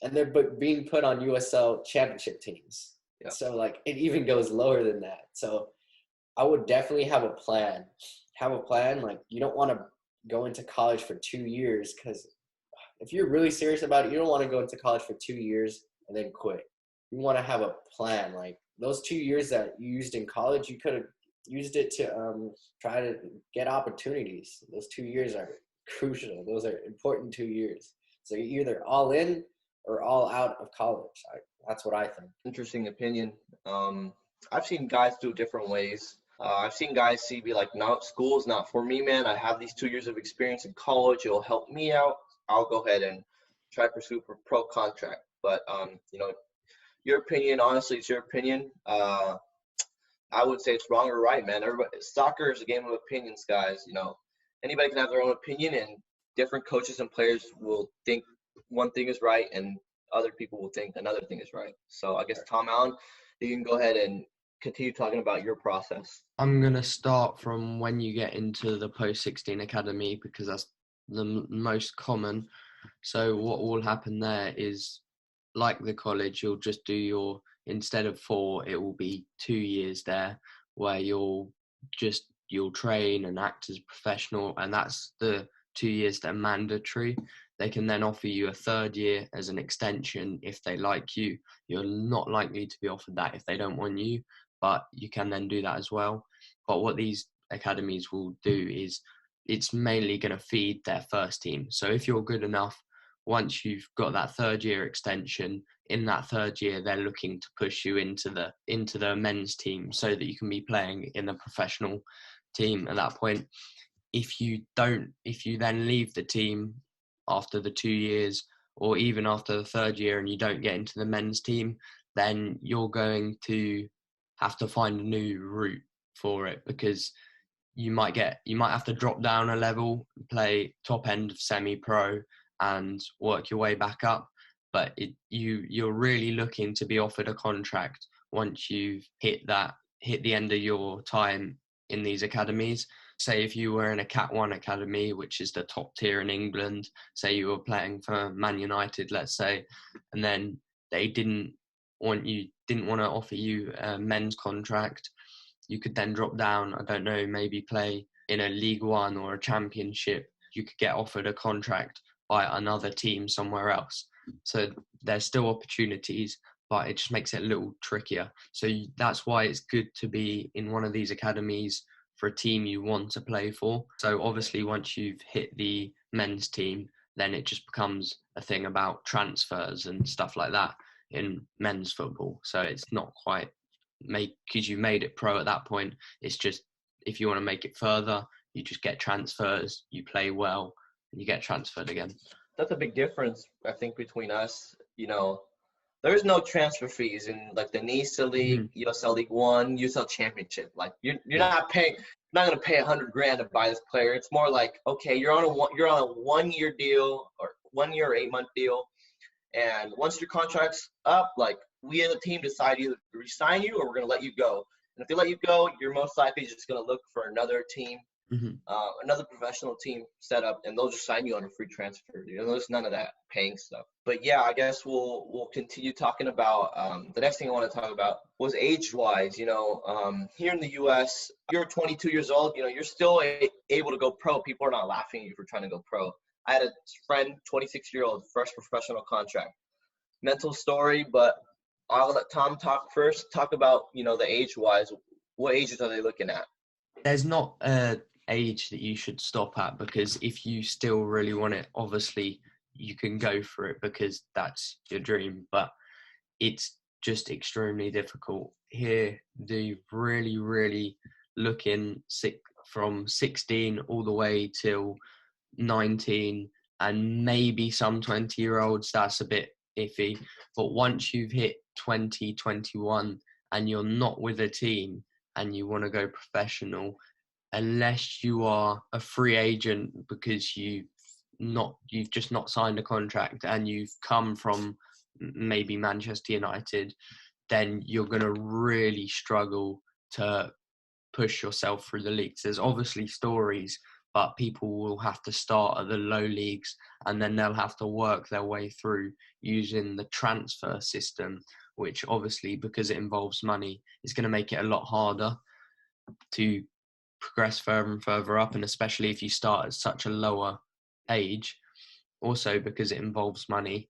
and they're being put on USL championship teams. Yep. So, like, it even goes lower than that. So I would definitely have a plan. Like, you don't want to go into college for 2 years, because if you're really serious about it, you don't want to go into college for 2 years and then quit. You want to have a plan. Like, those 2 years that you used in college, you could have used it to try to get opportunities. Those 2 years are crucial. Those are important 2 years. So you're either all in or all out of college. That's what I think. Interesting opinion. I've seen guys do it different ways. I've seen guys be like, no, school's not for me, man. I have these 2 years of experience in college. It'll help me out. I'll go ahead and try to pursue a pro contract. But, your opinion, honestly, it's your opinion. I would say it's wrong or right, man. Soccer is a game of opinions, guys. Anybody can have their own opinion, and different coaches and players will think one thing is right, and other people will think another thing is right. So I guess, Tom Allen, you can go ahead and continue talking about your process. I'm going to start from when you get into the post-16 academy, because that's the most common. So what will happen there is, like the college, you'll just do instead of 4, it will be 2 years there, where you'll train and act as a professional, and that's the 2 years that are mandatory. They can then offer you a 3rd year as an extension if they like you. You're not likely to be offered that if they don't want you, but you can then do that as well. But what these academies will do is, it's mainly going to feed their first team. So if you're good enough, once you've got that 3rd year extension, in that 3rd year, they're looking to push you into the men's team so that you can be playing in the professional team at that point. If you then leave the team after the 2 years, or even after the 3rd year, and you don't get into the men's team, then you're going to have to find a new route for it, because you might have to drop down a level, play top end of semi-pro, and work your way back up. But you're really looking to be offered a contract once you've hit the end of your time in these academies. Say if you were in a Cat 1 academy, which is the top tier in England, say you were playing for Man United, let's say, and then they didn't want to offer you a men's contract, you could then drop down, I don't know, maybe play in a League One or a Championship. You could get offered a contract by another team somewhere else. So there's still opportunities, but it just makes it a little trickier. So that's why it's good to be in one of these academies for a team you want to play for. So obviously once you've hit the men's team, then it just becomes a thing about transfers and stuff like that in men's football. So it's not quite because you made it pro at that point. It's just, if you want to make it further, you just get transfers, you play well, and you get transferred again. That's a big difference, I think, between us. There's no transfer fees in like the NISA League, USL League One, USL Championship. Like you're not going to pay $100,000 to buy this player. It's more like, okay, you're on a 1 year deal or 1 year or 8 month deal, and once your contract's up, like we as a team decide either to resign you or we're going to let you go. And if they let you go, you're most likely just going to look for another team, another professional team set up, and they'll just sign you on a free transfer. There's none of that paying stuff. But yeah, I guess we'll continue talking about the next thing I want to talk about was age-wise. Here in the U.S., you're 22 years old. You're still able to go pro. People are not laughing at you for trying to go pro. I had a friend, 26-year-old, first professional contract. Mental story, but I'll let Tom talk first. Talk about, the age-wise. What ages are they looking at? There's not an age that you should stop at, because if you still really want it, obviously you can go for it because that's your dream. But it's just extremely difficult. Here, they really, really looking from 16 all the way till 19, and maybe some 20-year-olds, that's a bit iffy. But once you've hit 20, 21 and you're not with a team and you want to go professional, unless you are a free agent because you've just not signed a contract and you've come from maybe Manchester United, then you're going to really struggle to push yourself through the leagues. There's obviously stories, but people will have to start at the low leagues and then they'll have to work their way through using the transfer system, which obviously, because it involves money, is going to make it a lot harder to progress further and further up, and especially if you start at such a lower age. Also, because it involves money,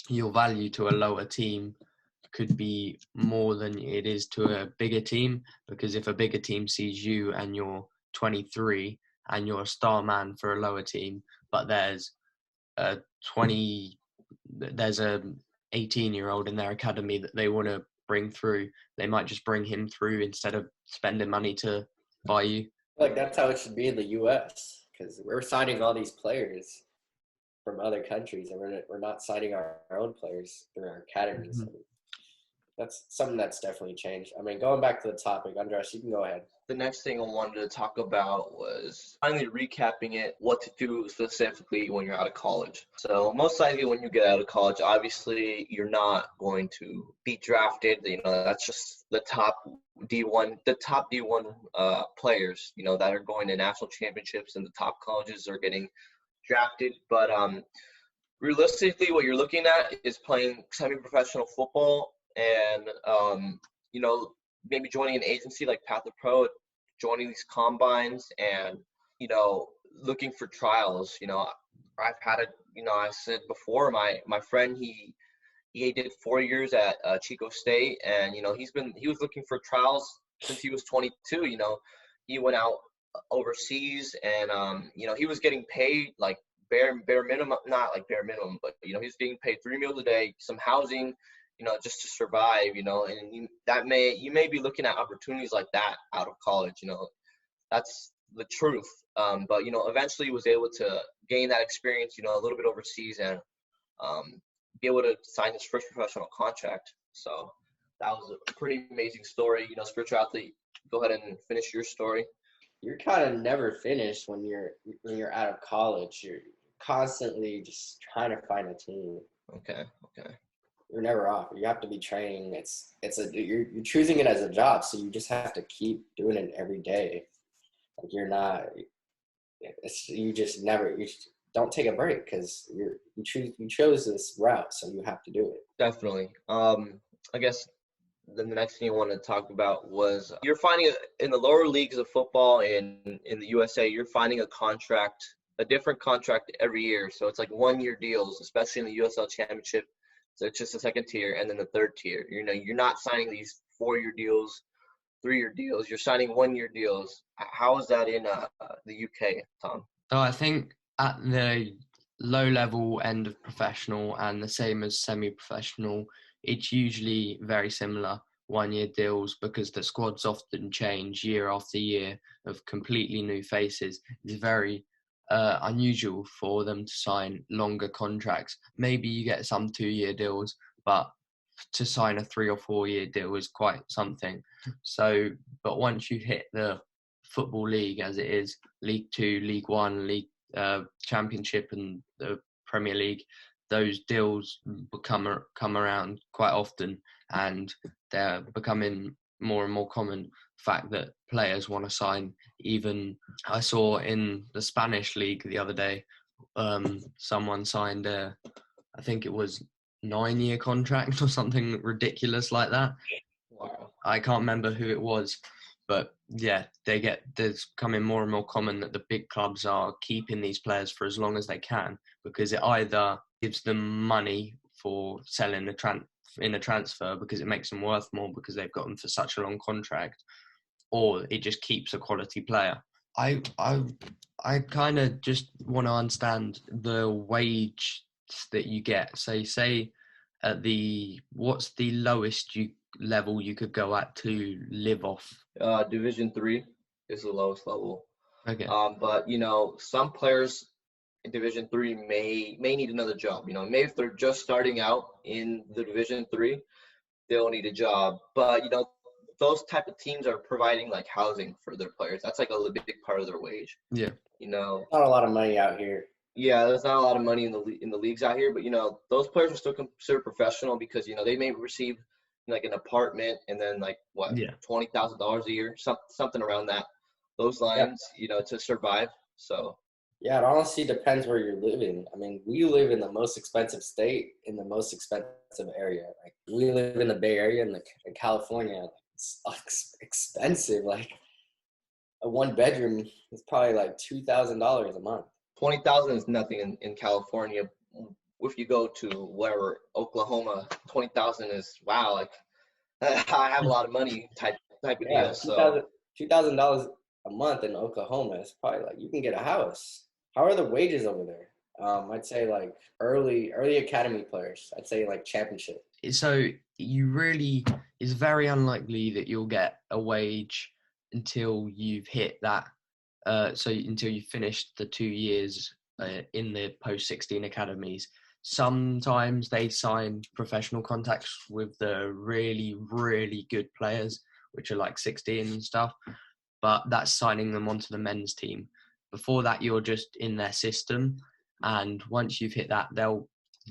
your value to a lower team could be more than it is to a bigger team, because if a bigger team sees you and you're 23 and you're a star man for a lower team, but there's a 18-year-old in their academy that they want to bring through, they might just bring him through instead of spending money to buy you. Like that's how it should be in the U.S. because we're signing all these players from other countries, and we're not signing our own players through our academies. That's something that's definitely changed. I mean, going back to the topic, Andres, you can go ahead. The next thing I wanted to talk about was finally recapping it, what to do specifically when you're out of college. So most likely when you get out of college, obviously you're not going to be drafted. That's just the top D1 players, that are going to national championships, and the top colleges are getting drafted. But realistically, what you're looking at is playing semi-professional football and, maybe joining an agency like Path to Pro, joining these combines and, looking for trials. I've had I said before, my friend, he did 4 years at Chico State, and, he was looking for trials since he was 22. He went out overseas and, he was getting paid like bare minimum, not like bare minimum, but, he was getting paid 3 meals a day, some housing, just to survive, and you may be looking at opportunities like that out of college. That's the truth. But, eventually he was able to gain that experience, a little bit overseas, and be able to sign his first professional contract. So that was a pretty amazing story. Spiritual athlete, go ahead and finish your story. You're kind of never finished when you're out of college. You're constantly just trying to find a team. Okay. You're never off. You have to be training. You're choosing it as a job, so you just have to keep doing it every day. Like you just don't take a break because you chose this route, so you have to do it. Definitely. I guess then the next thing I wanted to talk about was you're finding in the lower leagues of football in the USA, you're finding a different contract every year. So it's like 1 year deals, especially in the USL Championship. So it's just the second tier and then the third tier. You're not signing these 4-year deals, 3-year deals. You're signing 1 year deals. How is that in the UK, Tom? So I think at the low level end of professional and the same as semi-professional, it's usually very similar 1-year deals because the squads often change year after year of completely new faces. It's very unusual for them to sign longer contracts. Maybe you get some 2-year deals, but to sign a 3 or 4-year deal is quite something. So, but once you hit the Football League as it is, League Two, League One, League Championship and the Premier League, those deals come around quite often, and they're becoming more and more common. Fact that players want to sign. Even I saw in the Spanish league the other day, someone signed I think it was 9-year contract or something ridiculous like that. Wow. I can't remember who it was, but yeah, there's becoming more and more common that the big clubs are keeping these players for as long as they can, because it either gives them money for selling in a transfer because it makes them worth more because they've got them for such a long contract, or it just keeps a quality player. I kind of just want to understand the wage that you get. So say at what's the lowest level you could go at to live off? Division 3 is the lowest level. Okay. But some players in Division 3 may need another job. Maybe if they're just starting out in the Division 3, they'll need a job. But those type of teams are providing like housing for their players. That's like a big part of their wage. Yeah. Not a lot of money out here. Yeah, there's not a lot of money in the leagues out here, but those players are still considered professional because they may receive like an apartment and then like what, Yeah. $20,000 a year, something around those lines, to survive. So yeah, it honestly depends where you're living. I mean, we live in the most expensive state in the most expensive area. Like we live in the Bay Area in California. It's expensive. Like a 1-bedroom is probably like $2,000 a month. 20,000 is nothing in California. If you go to wherever, Oklahoma, 20,000 is wow. Like I have a lot of money type of deal. So $2,000 a month in Oklahoma is probably like you can get a house. How are the wages over there? I'd say like early academy players. I'd say like championship. So it's very unlikely that you'll get a wage until you've hit that. So until you've finished the 2 years in the post-16 academies. Sometimes they sign professional contracts with the really, really good players, which are like 16 and stuff, but that's signing them onto the men's team. Before that, you're just in their system, and once you've hit that,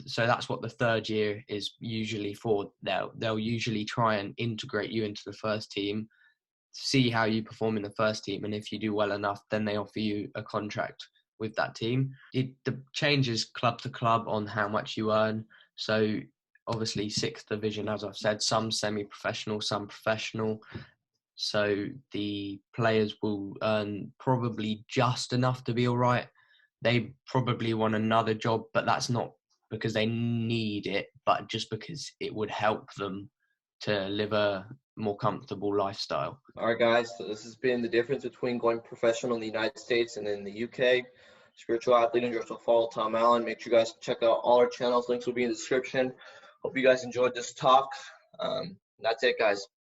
so that's what the third year is usually for. They'll usually try and integrate you into the first team, see how you perform in the first team, and if you do well enough, then they offer you a contract with that team. It changes club to club on how much you earn. So obviously 6th division, as I've said, some semi-professional, some professional. So the players will earn probably just enough to be all right. They probably want another job, but that's not because they need it, but just because it would help them to live a more comfortable lifestyle. All right, guys. So this has been the difference between going professional in the United States and in the UK. Spiritual athlete and Alfaro, Tom Allen. Make sure you guys check out all our channels. Links will be in the description. Hope you guys enjoyed this talk. That's it, guys.